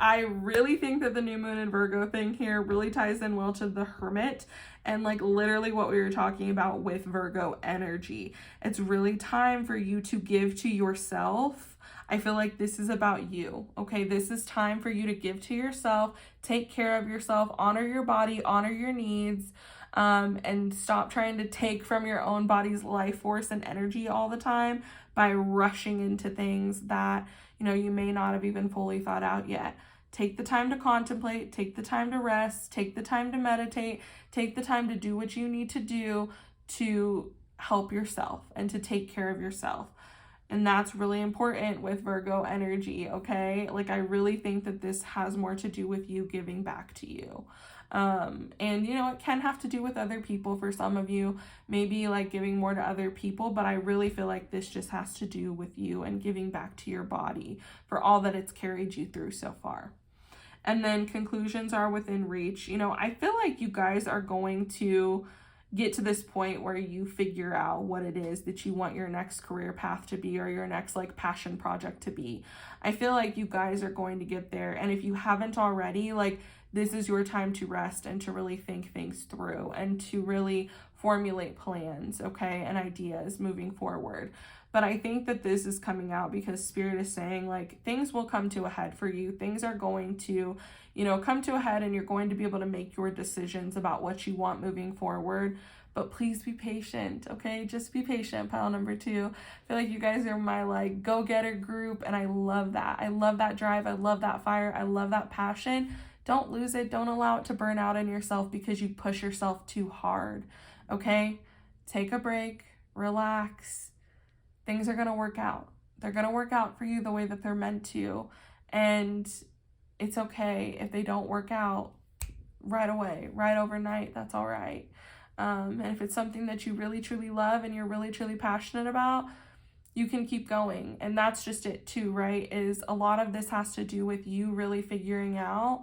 I really think that the new moon in Virgo thing here really ties in well to the Hermit and like literally what we were talking about with Virgo energy. It's really time for you to give to yourself. I feel like this is about you, okay? This is time for you to give to yourself, take care of yourself, honor your body, honor your needs, and stop trying to take from your own body's life force and energy all the time by rushing into things that, you may not have even fully thought out yet. Take the time to contemplate, take the time to rest, take the time to meditate, take the time to do what you need to do to help yourself and to take care of yourself. And that's really important with Virgo energy, okay? Like, I really think that this has more to do with you giving back to you. And, it can have to do with other people for some of you, maybe like giving more to other people, but I really feel like this just has to do with you and giving back to your body for all that it's carried you through so far. And then conclusions are within reach. I feel like you guys are going to get to this point where you figure out what it is that you want your next career path to be or your next like passion project to be. I feel like you guys are going to get there. And if you haven't already, like, this is your time to rest and to really think things through and to really formulate plans, okay, and ideas moving forward. But I think that this is coming out because Spirit is saying, like, things will come to a head for you. Things are going to, come to a head and you're going to be able to make your decisions about what you want moving forward. But please be patient, okay? Just be patient, pile number 2. I feel like you guys are my, like, go-getter group, and I love that. I love that drive. I love that fire. I love that passion. Don't lose it. Don't allow it to burn out in yourself because you push yourself too hard. Okay? Take a break, relax. Things are going to work out. They're going to work out for you the way that they're meant to. And it's okay if they don't work out right away, right overnight. That's all right. And if it's something that you really, truly love and you're really, truly passionate about, you can keep going. And that's just it too, right? Is a lot of this has to do with you really figuring out,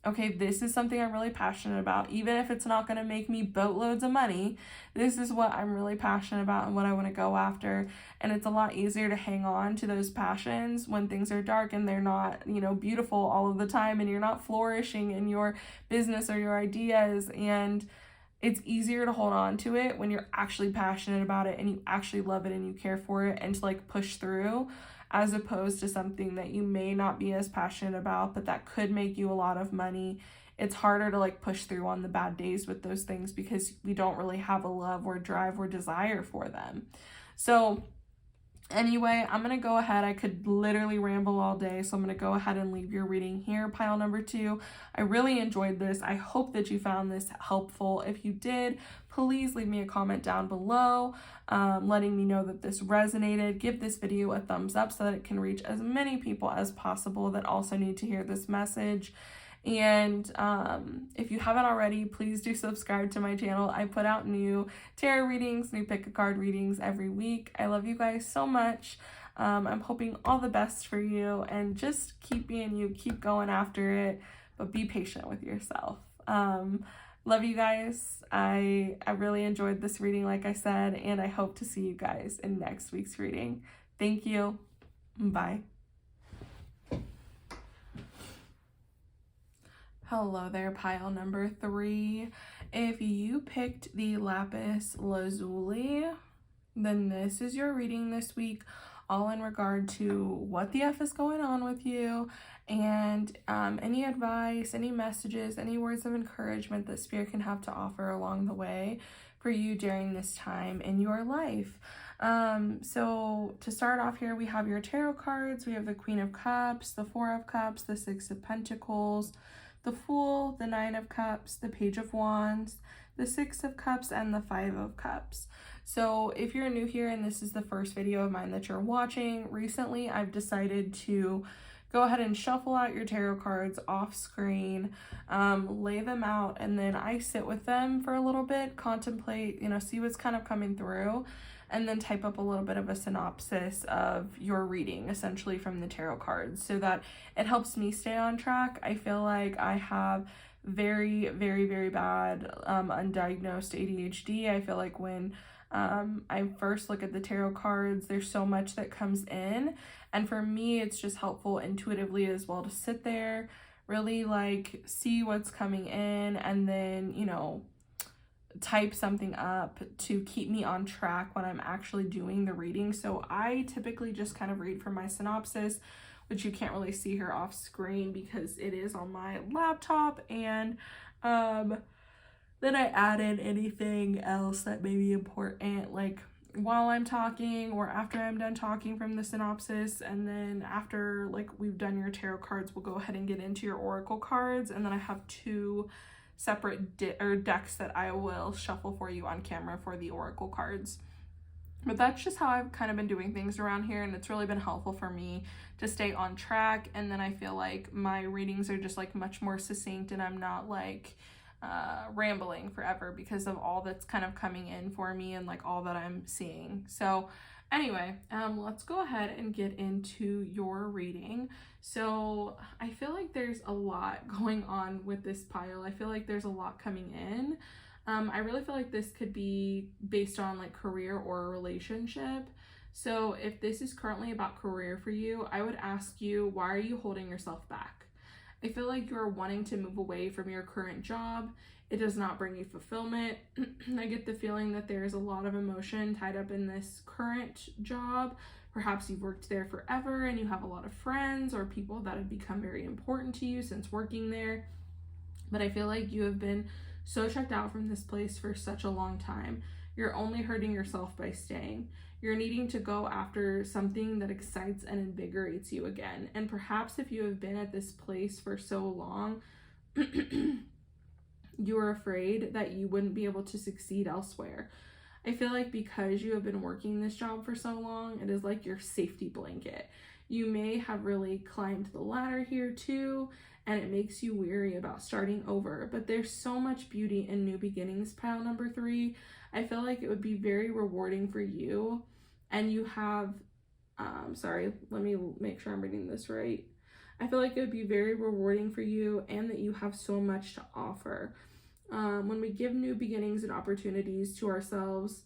okay, this is something I'm really passionate about. Even if it's not going to make me boatloads of money, this is what I'm really passionate about and what I want to go after. And it's a lot easier to hang on to those passions when things are dark and they're not, beautiful all of the time, and you're not flourishing in your business or your ideas. And it's easier to hold on to it when you're actually passionate about it and you actually love it and you care for it, and to like push through, as opposed to something that you may not be as passionate about but that could make you a lot of money. It's harder to like push through on the bad days with those things because we don't really have a love or drive or desire for them. So anyway, I'm going to go ahead. I could literally ramble all day, so I'm going to go ahead and leave your reading here, pile number 2. I really enjoyed this. I hope that you found this helpful. If you did, please leave me a comment down below, letting me know that this resonated. Give this video a thumbs up so that it can reach as many people as possible that also need to hear this message. And if you haven't already, please do subscribe to my channel. I put out new tarot readings, new pick a card readings every week. I love you guys so much. I'm hoping all the best for you, and just keep being you, keep going after it, but be patient with yourself. Love you guys. I really enjoyed this reading, like I said, and I hope to see you guys in next week's reading. Thank you. Bye. Hello there, pile number 3. If you picked the lapis lazuli, then this is your reading this week, all in regard to what the F is going on with you, and any advice, any messages, any words of encouragement that Spirit can have to offer along the way for you during this time in your life. So to start off here, we have your tarot cards. We have the Queen of Cups, the Four of Cups, the Six of Pentacles, the Fool, the Nine of Cups, the Page of Wands, the Six of Cups, and the Five of Cups. So if you're new here and this is the first video of mine that you're watching, recently I've decided to go ahead and shuffle out your tarot cards off screen, lay them out, and then I sit with them for a little bit, contemplate, see what's kind of coming through, and then type up a little bit of a synopsis of your reading, essentially from the tarot cards, so that it helps me stay on track. I feel like I have very, very, very bad undiagnosed ADHD. I feel like when I first look at the tarot cards, there's so much that comes in, and for me it's just helpful intuitively as well to sit there, really like see what's coming in, and then type something up to keep me on track when I'm actually doing the reading. So I typically just kind of read from my synopsis, which you can't really see here off screen because it is on my laptop, and then I add in anything else that may be important, like while I'm talking or after I'm done talking from the synopsis. And then after like we've done your tarot cards, we'll go ahead and get into your oracle cards, and then I have 2 separate decks that I will shuffle for you on camera for the oracle cards. But that's just how I've kind of been doing things around here, and it's really been helpful for me to stay on track. And then I feel like my readings are just like much more succinct, and I'm not like rambling forever because of all that's kind of coming in for me and like all that I'm seeing. So anyway, let's go ahead and get into your reading. So I feel like there's a lot going on with this pile. I feel like there's a lot coming in. I really feel like this could be based on like career or a relationship. So if this is currently about career for you, I would ask you, why are you holding yourself back? I feel like you're wanting to move away from your current job. It does not bring you fulfillment. I get the feeling that there's a lot of emotion tied up in this current job. Perhaps you've worked there forever and you have a lot of friends or people that have become very important to you since working there. But I feel like you have been so checked out from this place for such a long time. You're only hurting yourself by staying. You're needing to go after something that excites and invigorates you again. And perhaps if you have been at this place for so long, you were afraid that you wouldn't be able to succeed elsewhere. I feel like because you have been working this job for so long, it is like your safety blanket. You may have really climbed the ladder here too, and it makes you weary about starting over. But there's so much beauty in new beginnings, pile number 3. I feel like it would be very rewarding for you. And you have, sorry, let me make sure I'm reading this right. I feel like it would be very rewarding for you and that you have so much to offer. When we give new beginnings and opportunities to ourselves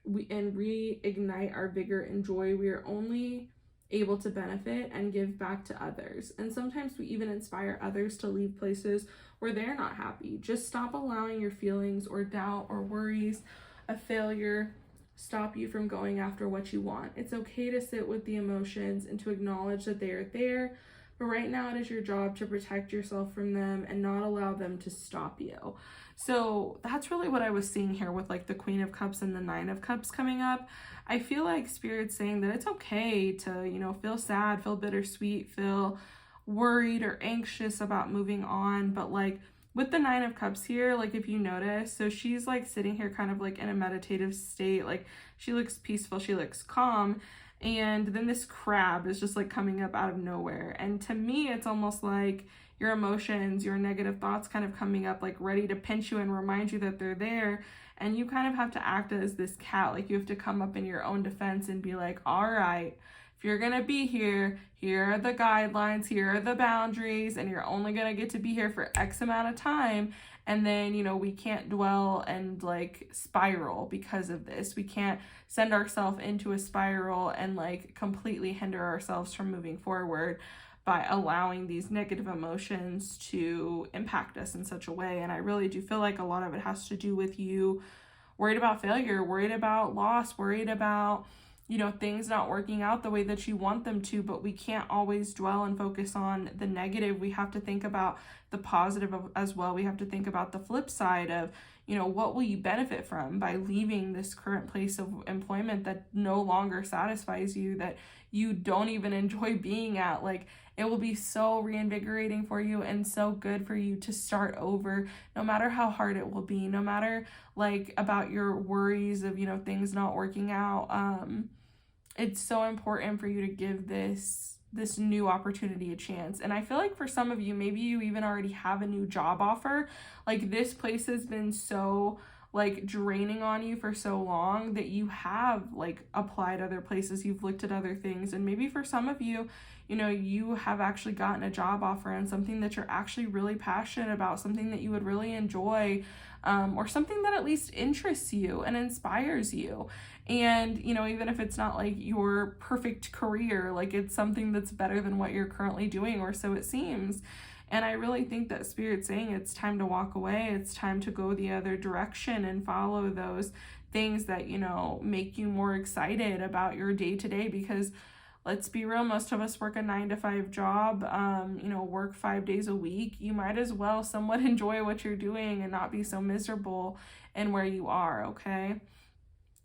and reignite our vigor and joy, we are only able to benefit and give back to others. And sometimes we even inspire others to leave places where they're not happy. Just stop allowing your feelings or doubt or worries of failure stop you from going after what you want. It's okay to sit with the emotions and to acknowledge that they are there, but right now it is your job to protect yourself from them and not allow them to stop you. So that's really what I was seeing here with like the Queen of Cups and the Nine of Cups coming up. I feel like Spirit's saying that it's okay to, feel sad, feel bittersweet, feel worried or anxious about moving on. But like with the Nine of Cups here, like if you notice, so she's like sitting here kind of like in a meditative state, like she looks peaceful, she looks calm. And then this crab is just like coming up out of nowhere. And to me, it's almost like your emotions, your negative thoughts kind of coming up, like ready to pinch you and remind you that they're there. And you kind of have to act as this cat, like you have to come up in your own defense and be like, all right, if you're going to be here, here are the guidelines, here are the boundaries, and you're only going to get to be here for X amount of time. And then, we can't dwell and like spiral because of this. We can't send ourselves into a spiral and like completely hinder ourselves from moving forward by allowing these negative emotions to impact us in such a way. And I really do feel like a lot of it has to do with you worried about failure, worried about loss, worried about things not working out the way that you want them to. But we can't always dwell and focus on the negative. We have to think about the positive as well. We have to think about the flip side of, what will you benefit from by leaving this current place of employment that no longer satisfies you, that you don't even enjoy being at. Like, it will be so reinvigorating for you and so good for you to start over, no matter how hard it will be, no matter like about your worries of, things not working out. It's so important for you to give this new opportunity a chance. And I feel like for some of you, maybe you even already have a new job offer. Like this place has been so like draining on you for so long that you have like applied other places, you've looked at other things. And maybe for some of you, you have actually gotten a job offer and something that you're actually really passionate about, something that you would really enjoy, or something that at least interests you and inspires you. And, even if it's not like your perfect career, like it's something that's better than what you're currently doing, or so it seems. And I really think that Spirit's saying it's time to walk away. It's time to go the other direction and follow those things that, make you more excited about your day to day. Because let's be real, most of us work a 9-to-5 job, work 5 days a week. You might as well somewhat enjoy what you're doing and not be so miserable in where you are, okay?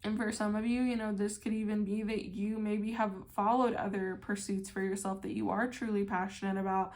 And for some of you, this could even be that you maybe have followed other pursuits for yourself that you are truly passionate about.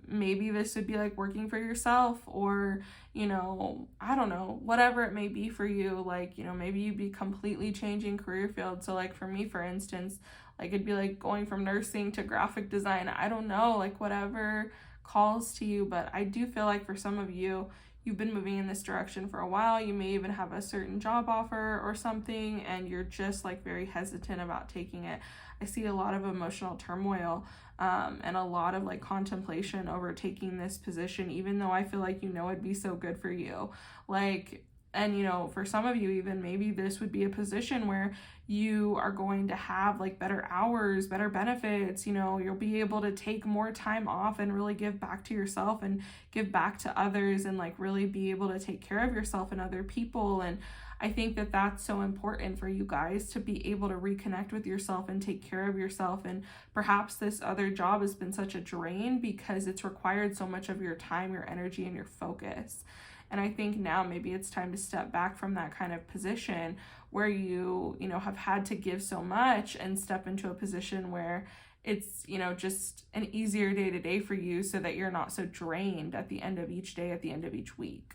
Maybe this would be like working for yourself, or, I don't know, whatever it may be for you. Like, maybe you'd be completely changing career field. So like for me, for instance, like it'd be like going from nursing to graphic design. I don't know, like whatever calls to you. But I do feel like for some of you, you've been moving in this direction for a while. You may even have a certain job offer or something, and you're just like very hesitant about taking it. I see a lot of emotional turmoil and a lot of like contemplation over taking this position, even though I feel like it'd be so good for you. Like, and for some of you, even maybe this would be a position where you are going to have like better hours, better benefits, you'll be able to take more time off and really give back to yourself and give back to others and like really be able to take care of yourself and other people. And I think that that's so important for you guys to be able to reconnect with yourself and take care of yourself. And perhaps this other job has been such a drain because it's required so much of your time, your energy, and your focus. And I think now maybe it's time to step back from that kind of position where you have had to give so much and step into a position where it's, you know, just an easier day to day for you so that you're not so drained at the end of each day, at the end of each week.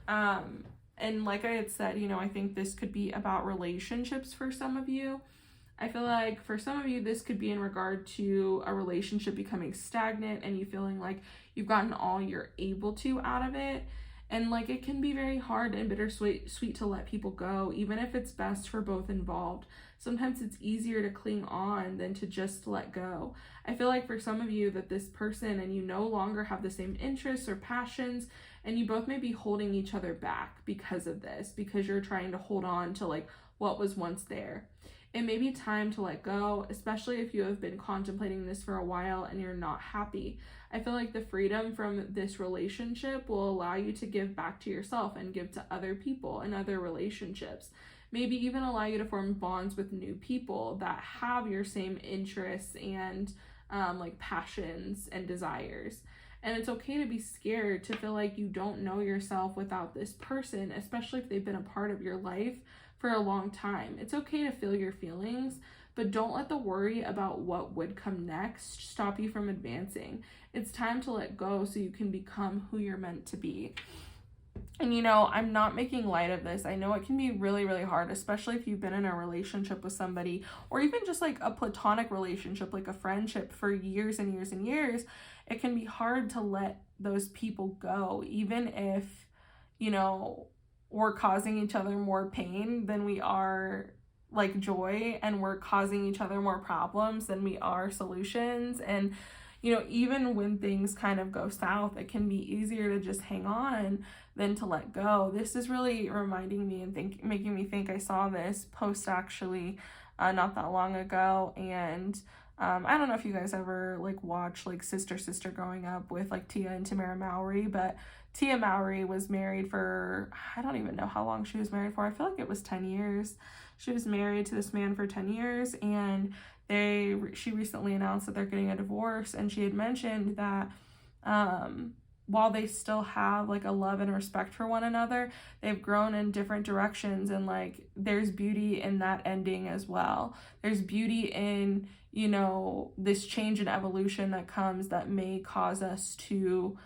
And like I had said, you know, I think this could be about relationships for some of you. I feel like for some of you, this could be in regard to a relationship becoming stagnant and you feeling like you've gotten all you're able to out of it. And like it can be very hard and bittersweet to let people go, even if it's best for both involved. Sometimes it's easier to cling on than to just let go. I feel like for some of you that this person and you no longer have the same interests or passions, and you both may be holding each other back because of this, because you're trying to hold on to like what was once there. It may be time to let go, especially if you have been contemplating this for a while and you're not happy. I feel like the freedom from this relationship will allow you to give back to yourself and give to other people and other relationships. Maybe even allow you to form bonds with new people that have your same interests and like passions and desires. And it's okay to be scared, to feel like you don't know yourself without this person, especially if they've been a part of your life for a long time. It's okay to feel your feelings, but don't let the worry about what would come next stop you from advancing. It's time to let go so you can become who you're meant to be. And you know, I'm not making light of this. I know it can be really, really hard, especially if you've been in a relationship with somebody, or even just like a platonic relationship, like a friendship for years and years and years. It can be hard to let those people go, even if, you know, we're causing each other more pain than we are like joy, and we're causing each other more problems than we are solutions. And you know, even when things kind of go south, it can be easier to just hang on than to let go. This is really reminding me and making me think. I saw this post actually not that long ago, and I don't know if you guys ever like watch like Sister Growing Up with like Tia and Tamara Mowry, but Tia Mowry was married for, I don't even know how long she was married for. I feel like it was 10 years. She was married to this man for 10 years, and she recently announced that they're getting a divorce. And she had mentioned that while they still have like a love and respect for one another, they've grown in different directions, and like there's beauty in that ending as well. There's beauty in, you know, this change and evolution that comes that may cause us to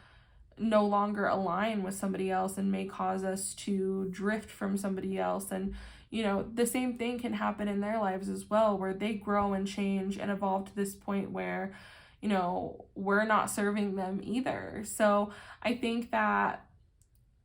no longer align with somebody else and may cause us to drift from somebody else. And you know, the same thing can happen in their lives as well, where they grow and change and evolve to this point where, you know, we're not serving them either. So I think that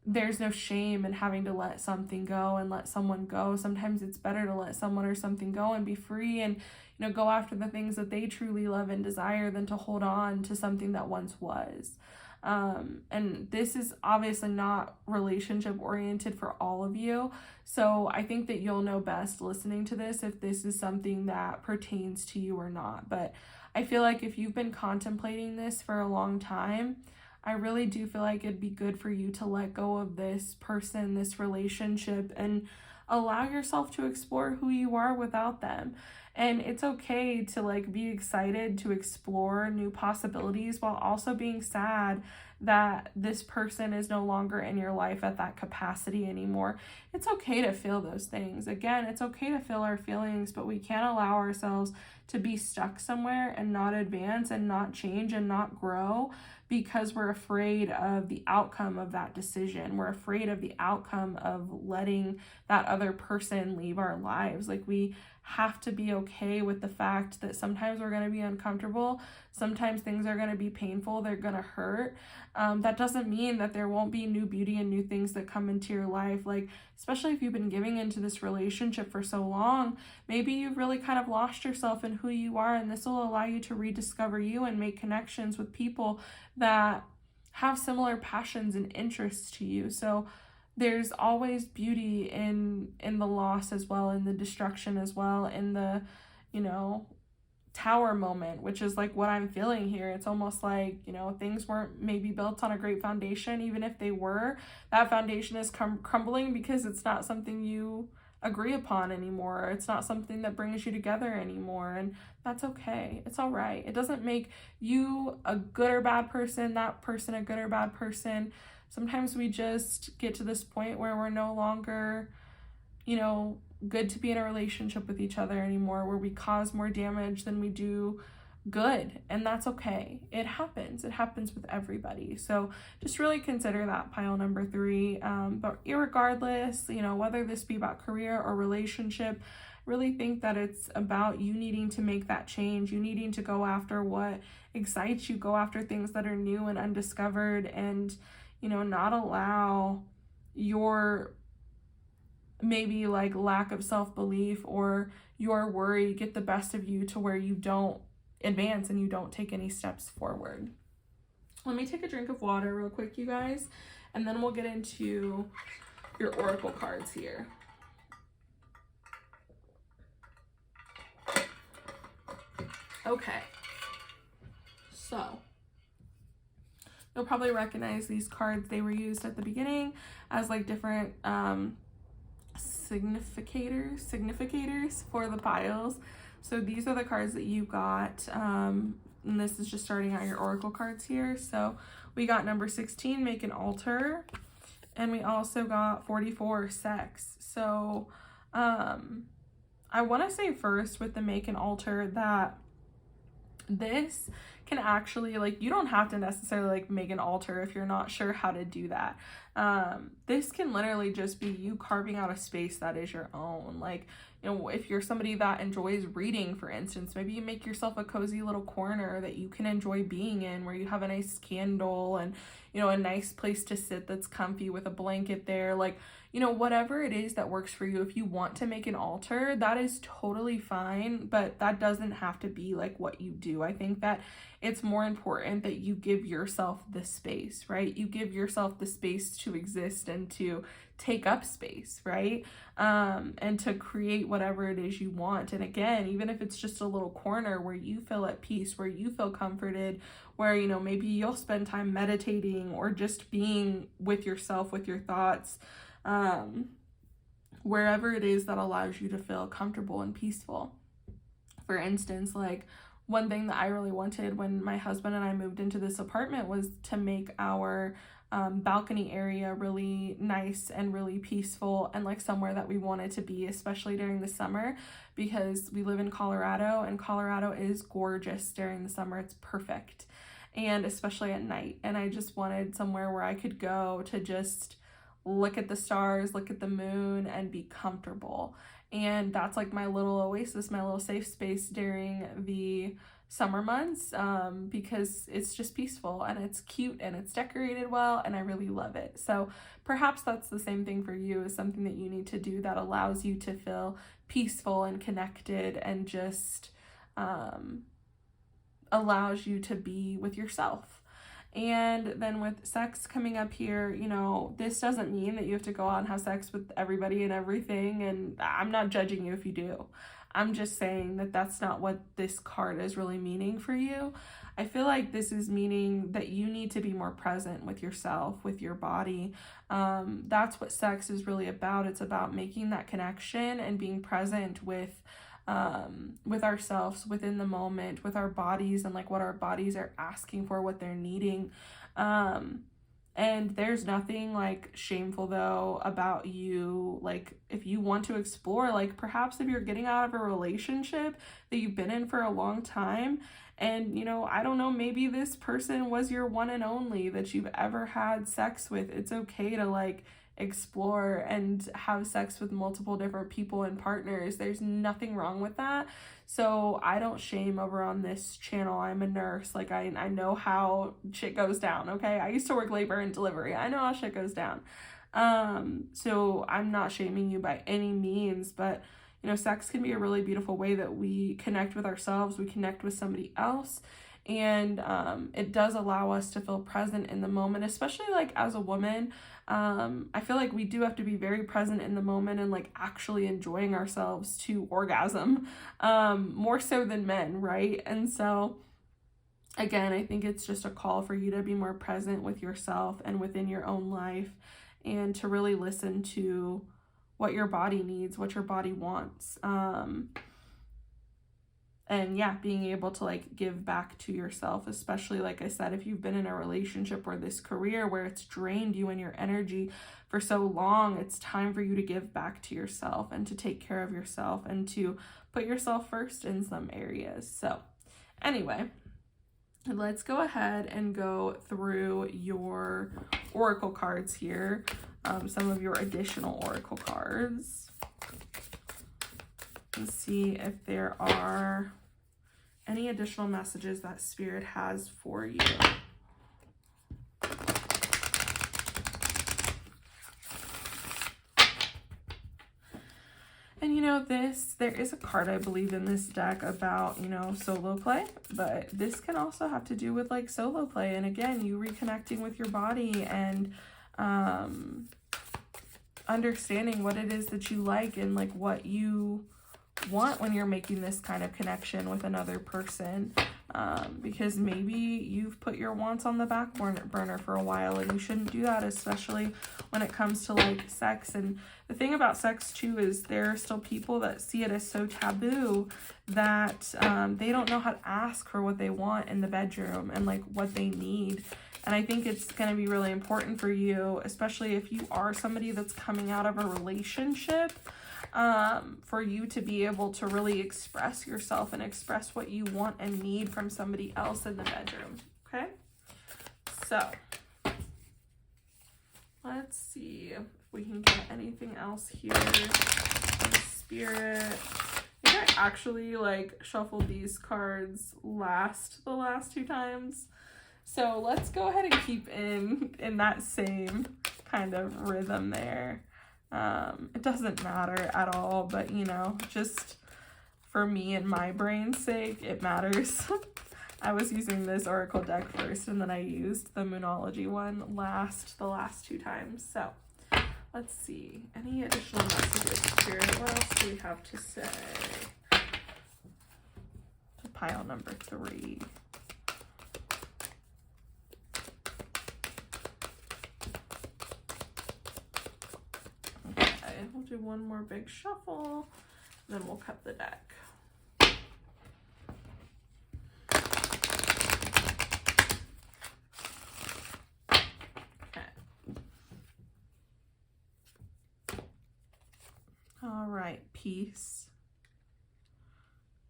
there's no shame in having to let something go and let someone go. Sometimes it's better to let someone or something go and be free and, you know, go after the things that they truly love and desire than to hold on to something that once was. And this is obviously not relationship oriented for all of you. So I think that you'll know best listening to this if this is something that pertains to you or not. But I feel like if you've been contemplating this for a long time, I really do feel like it'd be good for you to let go of this person, this relationship, and allow yourself to explore who you are without them. And it's okay to like be excited to explore new possibilities while also being sad that this person is no longer in your life at that capacity anymore. It's okay to feel those things. Again, it's okay to feel our feelings, but we can't allow ourselves to be stuck somewhere and not advance and not change and not grow because we're afraid of the outcome of that decision. We're afraid of the outcome of letting that other person leave our lives. Like, we have to be okay with the fact that sometimes we're going to be uncomfortable. Sometimes things are going to be painful. They're going to hurt. That doesn't mean that there won't be new beauty and new things that come into your life. Like, especially if you've been giving into this relationship for so long, maybe you've really kind of lost yourself in who you are, and this will allow you to rediscover you and make connections with people that have similar passions and interests to you. So there's always beauty in the loss as well, in the destruction as well, in the, you know, tower moment, which is like what I'm feeling here. It's almost like, you know, things weren't maybe built on a great foundation. Even if they were, that foundation is crumbling because it's not something you agree upon anymore. It's not something that brings you together anymore, and that's okay. It's all right. It doesn't make you a good or bad person, that person a good or bad person. Sometimes we just get to this point where we're no longer, you know, good to be in a relationship with each other anymore, where we cause more damage than we do good, and that's okay. It happens with everybody. So just really consider that pile number 3. But irregardless, you know, whether this be about career or relationship, really think that it's about you needing to make that change, you needing to go after what excites you, go after things that are new and undiscovered, and, you know, not allow your maybe like lack of self-belief or your worry get the best of you to where you don't advance and you don't take any steps forward. Let me take a drink of water real quick, you guys, and then we'll get into your oracle cards here. Okay, so you'll probably recognize these cards. They were used at the beginning as like different significators for the piles. So these are the cards that you got, and this is just starting out your oracle cards here. So we got number 16, make an altar, and we also got 44, sex. So I want to say first with the make an altar that this can actually, like, you don't have to necessarily like make an altar if you're not sure how to do that. This can literally just be you carving out a space that is your own. Like, you know, if you're somebody that enjoys reading, for instance, maybe you make yourself a cozy little corner that you can enjoy being in, where you have a nice candle and, you know, a nice place to sit that's comfy with a blanket there. Like, you know, whatever it is that works for you. If you want to make an altar, that is totally fine, but that doesn't have to be like what you do. I think that it's more important that you give yourself the space, right? You give yourself the space to exist and to take up space, right? And to create whatever it is you want. And again, even if it's just a little corner where you feel at peace, where you feel comforted, where, you know, maybe you'll spend time meditating or just being with yourself, with your thoughts, wherever it is that allows you to feel comfortable and peaceful. For instance, like, one thing that I really wanted when my husband and I moved into this apartment was to make our balcony area really nice and really peaceful and like somewhere that we wanted to be, especially during the summer, because we live in Colorado and Colorado is gorgeous during the summer. It's perfect. And especially at night. And I just wanted somewhere where I could go to just look at the stars, look at the moon, and be comfortable. And that's like my little oasis, my little safe space during the summer months, because it's just peaceful and it's cute and it's decorated well and I really love it. So perhaps that's the same thing for you, is something that you need to do that allows you to feel peaceful and connected and just allows you to be with yourself. And then with sex coming up here, you know, this doesn't mean that you have to go out and have sex with everybody and everything. And I'm not judging you if you do. I'm just saying that that's not what this card is really meaning for you. I feel like this is meaning that you need to be more present with yourself, with your body. That's what sex is really about. It's about making that connection and being present with ourselves within the moment, with our bodies and like what our bodies are asking for, what they're needing. And there's nothing like shameful though about you, like if you want to explore, like perhaps if you're getting out of a relationship that you've been in for a long time, and you know, I don't know, maybe this person was your one and only that you've ever had sex with. It's okay to like explore and have sex with multiple different people and partners. There's nothing wrong with that. So I don't shame over on this channel. I'm a nurse. Like I know how shit goes down. Okay. I used to work labor and delivery. I know how shit goes down. So I'm not shaming you by any means, but you know, sex can be a really beautiful way that we connect with ourselves. We connect with somebody else. And it does allow us to feel present in the moment, especially like as a woman. I feel like we do have to be very present in the moment and like actually enjoying ourselves to orgasm, more so than men, right? And so again, I think it's just a call for you to be more present with yourself and within your own life, and to really listen to what your body needs, what your body wants. And yeah, being able to like give back to yourself, especially like I said, if you've been in a relationship or this career where it's drained you and your energy for so long, it's time for you to give back to yourself and to take care of yourself and to put yourself first in some areas. So Anyway, let's go ahead and go through your oracle cards here, some of your additional oracle cards, and see if there are any additional messages that Spirit has for you. And you know, there is a card, I believe, in this deck about, you know, solo play, but this can also have to do with like solo play. And again, you reconnecting with your body and understanding what it is that you like and like what you want when you're making this kind of connection with another person. Because maybe you've put your wants on the back burner for a while, and you shouldn't do that, especially when it comes to like sex. And the thing about sex too is there are still people that see it as so taboo that they don't know how to ask for what they want in the bedroom and like what they need. And I think it's going to be really important for you, especially if you are somebody that's coming out of a relationship, for you to be able to really express yourself and express what you want and need from somebody else in the bedroom. Okay, so let's see if we can get anything else here from Spirit. I think I actually like shuffled these cards the last 2 times, so let's go ahead and keep in that same kind of rhythm there. It doesn't matter at all, but you know, just for me and my brain's sake, it matters. I was using this oracle deck first, and then I used the Moonology one the last 2 times. So let's see, any additional messages, Spirit? What else do we have to say? To pile number 3. We'll do one more big shuffle, then we'll cut the deck. Okay. All right, peace.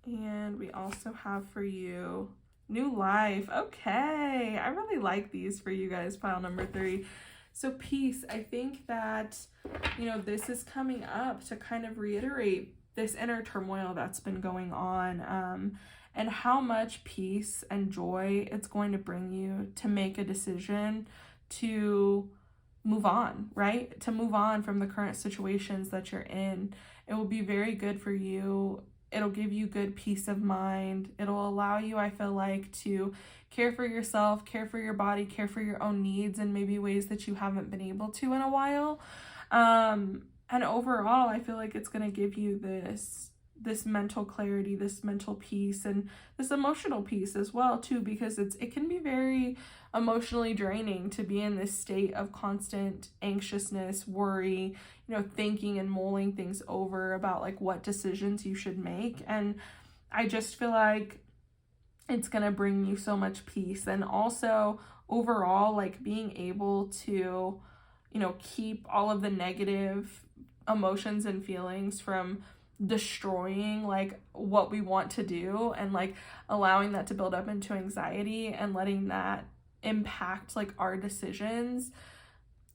And we also have for you new life. Okay, I really like these for you guys, pile number 3. So peace, I think that, you know, this is coming up to kind of reiterate this inner turmoil that's been going on, and how much peace and joy it's going to bring you to make a decision to move on, right? To move on from the current situations that you're in. It will be very good for you. It'll give you good peace of mind. It'll allow you, I feel like, to care for yourself, care for your body, care for your own needs in maybe ways that you haven't been able to in a while. And overall, I feel like it's going to give you this mental clarity, this mental peace, and this emotional peace as well too, because it can be very emotionally draining to be in this state of constant anxiousness, worry, you know, thinking and mulling things over about like what decisions you should make. And I just feel like it's going to bring you so much peace. And also overall, like being able to, you know, keep all of the negative emotions and feelings from destroying like what we want to do, and like allowing that to build up into anxiety and letting that impact like our decisions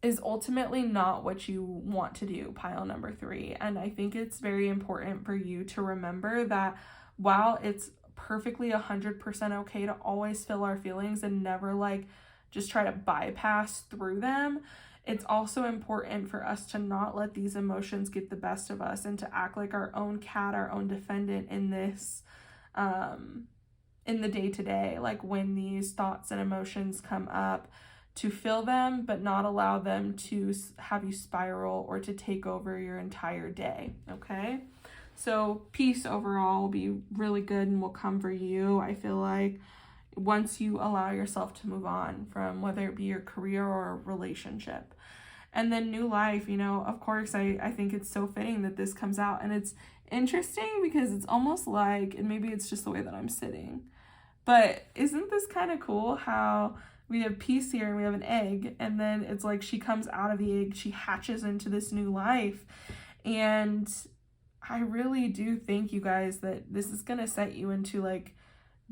is ultimately not what you want to do, pile number 3. And I think it's very important for you to remember that while it's perfectly 100% okay to always feel our feelings and never like just try to bypass through them, it's also important for us to not let these emotions get the best of us and to act like our own cat, our own defendant in this, in the day-to-day, like when these thoughts and emotions come up, to feel them, but not allow them to have you spiral or to take over your entire day, okay? So peace overall will be really good and will come for you, I feel like, once you allow yourself to move on from whether it be your career or a relationship. And then new life, you know, of course, I think it's so fitting that this comes out. And it's interesting because it's almost like, and maybe it's just the way that I'm sitting, but isn't this kind of cool how we have peace here and we have an egg, and then it's like she comes out of the egg, she hatches into this new life. And I really do think, you guys, that this is going to set you into like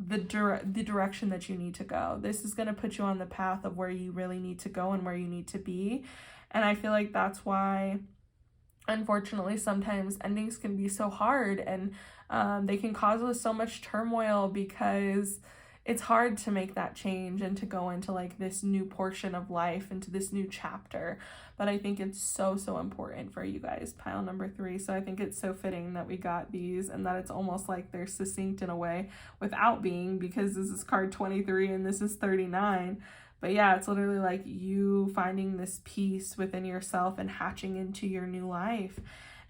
the direction that you need to go. This is going to put you on the path of where you really need to go and where you need to be. And I feel like that's why, unfortunately, sometimes endings can be so hard, and they can cause us so much turmoil, because it's hard to make that change and to go into like this new portion of life, into this new chapter. But I think it's so important for you guys, pile number 3. So I think it's so fitting that we got these, and that it's almost like they're succinct in a way without being, because this is card 23 and this is 39. But yeah, it's literally like you finding this peace within yourself and hatching into your new life.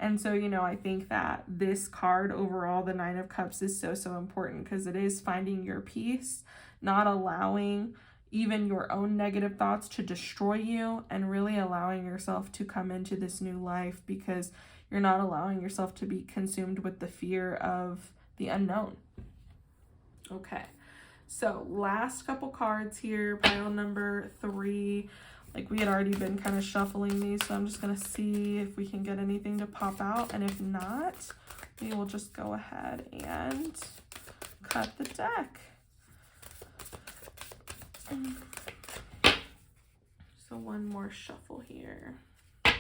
And so, you know, I think that this card overall, the 9 of Cups, is so important, because it is finding your peace, not allowing even your own negative thoughts to destroy you, and really allowing yourself to come into this new life, because you're not allowing yourself to be consumed with the fear of the unknown. Okay, so last couple cards here, pile number 3. Like, we had already been kind of shuffling these, so I'm just going to see if we can get anything to pop out. And if not, we will just go ahead and cut the deck. So one more shuffle here. Okay.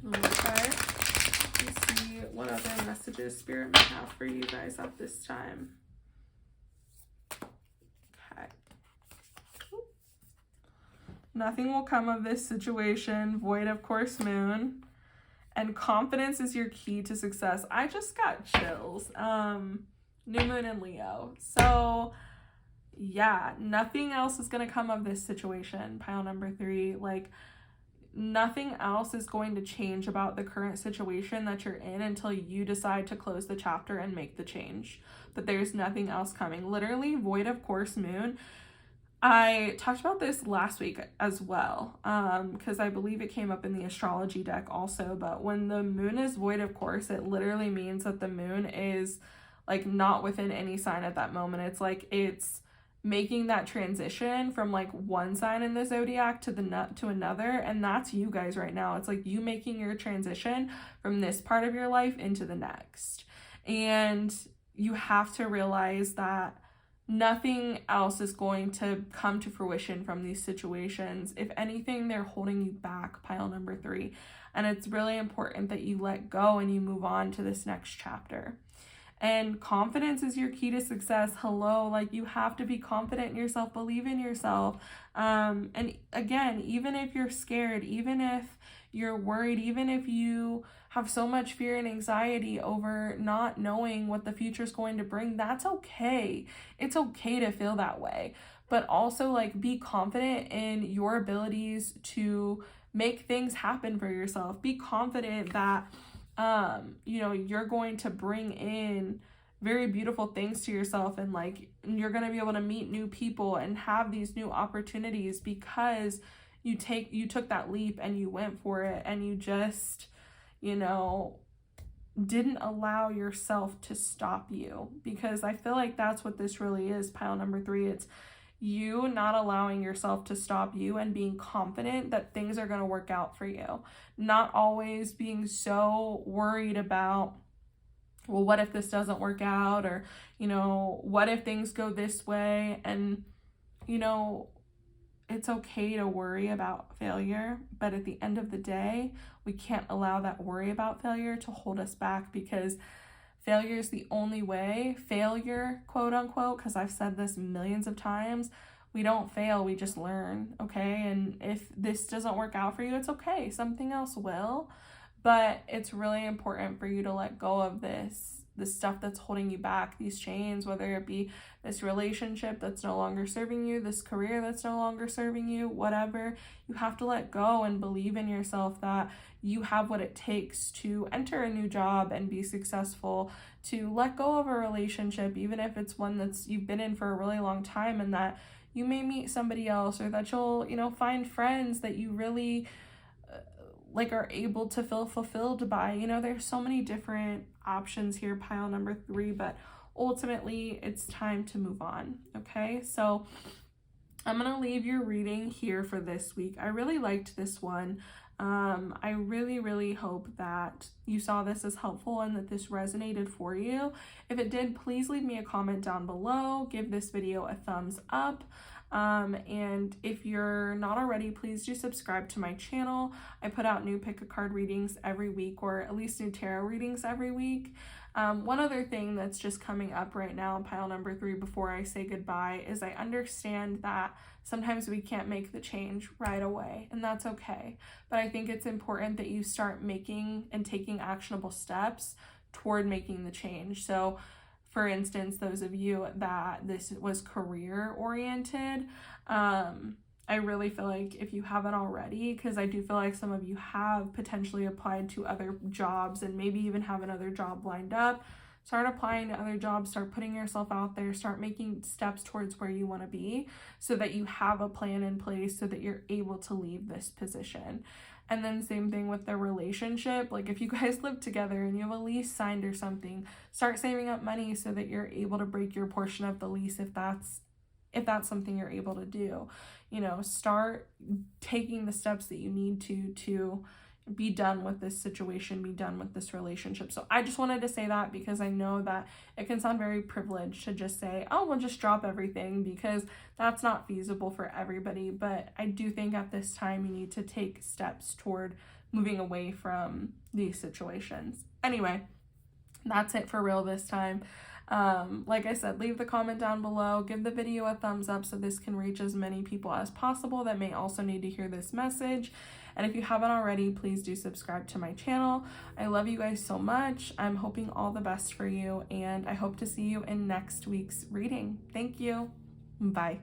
Let's see what other messages Spirit may have for you guys at this time. Okay. Nothing will come of this situation. Void, of course, Moon. And confidence is your key to success. I just got chills. New Moon in Leo. So yeah, nothing else is going to come of this situation, pile number 3. Like, nothing else is going to change about the current situation that you're in until you decide to close the chapter and make the change. But there's nothing else coming. Literally, Void, of course, Moon. I talked about this last week as well, because I believe it came up in the astrology deck also. But when the moon is void, of course, it literally means that the moon is like not within any sign at that moment. It's like it's making that transition from like one sign in the zodiac to another, and that's you guys right now. It's like you making your transition from this part of your life into the next. And you have to realize that nothing else is going to come to fruition from these situations. If anything, they're holding you back, pile number 3. And it's really important that you let go and you move on to this next chapter. And confidence is your key to success. Hello, like, you have to be confident in yourself, believe in yourself. And again, even if you're scared, even if you're worried, even if you have so much fear and anxiety over not knowing what the future is going to bring, that's okay. It's okay to feel that way. But also, like, be confident in your abilities to make things happen for yourself. Be confident that you know, you're going to bring in very beautiful things to yourself, and like you're going to be able to meet new people and have these new opportunities because you took that leap and you went for it, and you just, you know, didn't allow yourself to stop you. Because I feel like that's what this really is, pile number 3. It's you not allowing yourself to stop you and being confident that things are going to work out for you. Not always being so worried about, well, what if this doesn't work out? Or, you know, what if things go this way? And, you know, it's okay to worry about failure, but at the end of the day, we can't allow that worry about failure to hold us back, because failure is the only way. Failure, quote unquote, because I've said this millions of times, we don't fail, we just learn, okay? And if this doesn't work out for you, it's okay. Something else will. But it's really important for you to let go of this stuff that's holding you back, these chains, whether it be this relationship that's no longer serving you, this career that's no longer serving you, whatever. You have to let go and believe in yourself that you have what it takes to enter a new job and be successful, to let go of a relationship, even if it's one that's you've been in for a really long time, and that you may meet somebody else, or that you'll, you know, find friends that you really like are able to feel fulfilled by. You know, there's so many different options here, pile number 3, but ultimately it's time to move on. Okay, so I'm gonna leave your reading here for this week. I really liked this one. I really hope that you saw this as helpful and that this resonated for you. If it did, please leave me a comment down below. Give this video a thumbs up. And if you're not already, please do subscribe to my channel. I put out new pick a card readings every week, or at least new tarot readings every week. One other thing that's just coming up right now, pile number 3, before I say goodbye, is I understand that sometimes we can't make the change right away, and that's okay. But I think it's important that you start making and taking actionable steps toward making the change. So for instance, those of you that this was career oriented, I really feel like if you haven't already, because I do feel like some of you have potentially applied to other jobs and maybe even have another job lined up, start applying to other jobs, start putting yourself out there, start making steps towards where you want to be so that you have a plan in place so that you're able to leave this position. And then same thing with the relationship. Like if you guys live together and you have a lease signed or something, start saving up money so that you're able to break your portion of the lease if that's something you're able to do. You know, start taking the steps that you need to be done with this situation, be done with this relationship. So I just wanted to say that because I know that it can sound very privileged to just say, oh, we'll just drop everything, because that's not feasible for everybody. But I do think at this time you need to take steps toward moving away from these situations. Anyway, that's it for real this time. Like I said, leave the comment down below, give the video a thumbs up so this can reach as many people as possible that may also need to hear this message. And if you haven't already, please do subscribe to my channel. I love you guys so much. I'm hoping all the best for you, and I hope to see you in next week's reading. Thank you. Bye.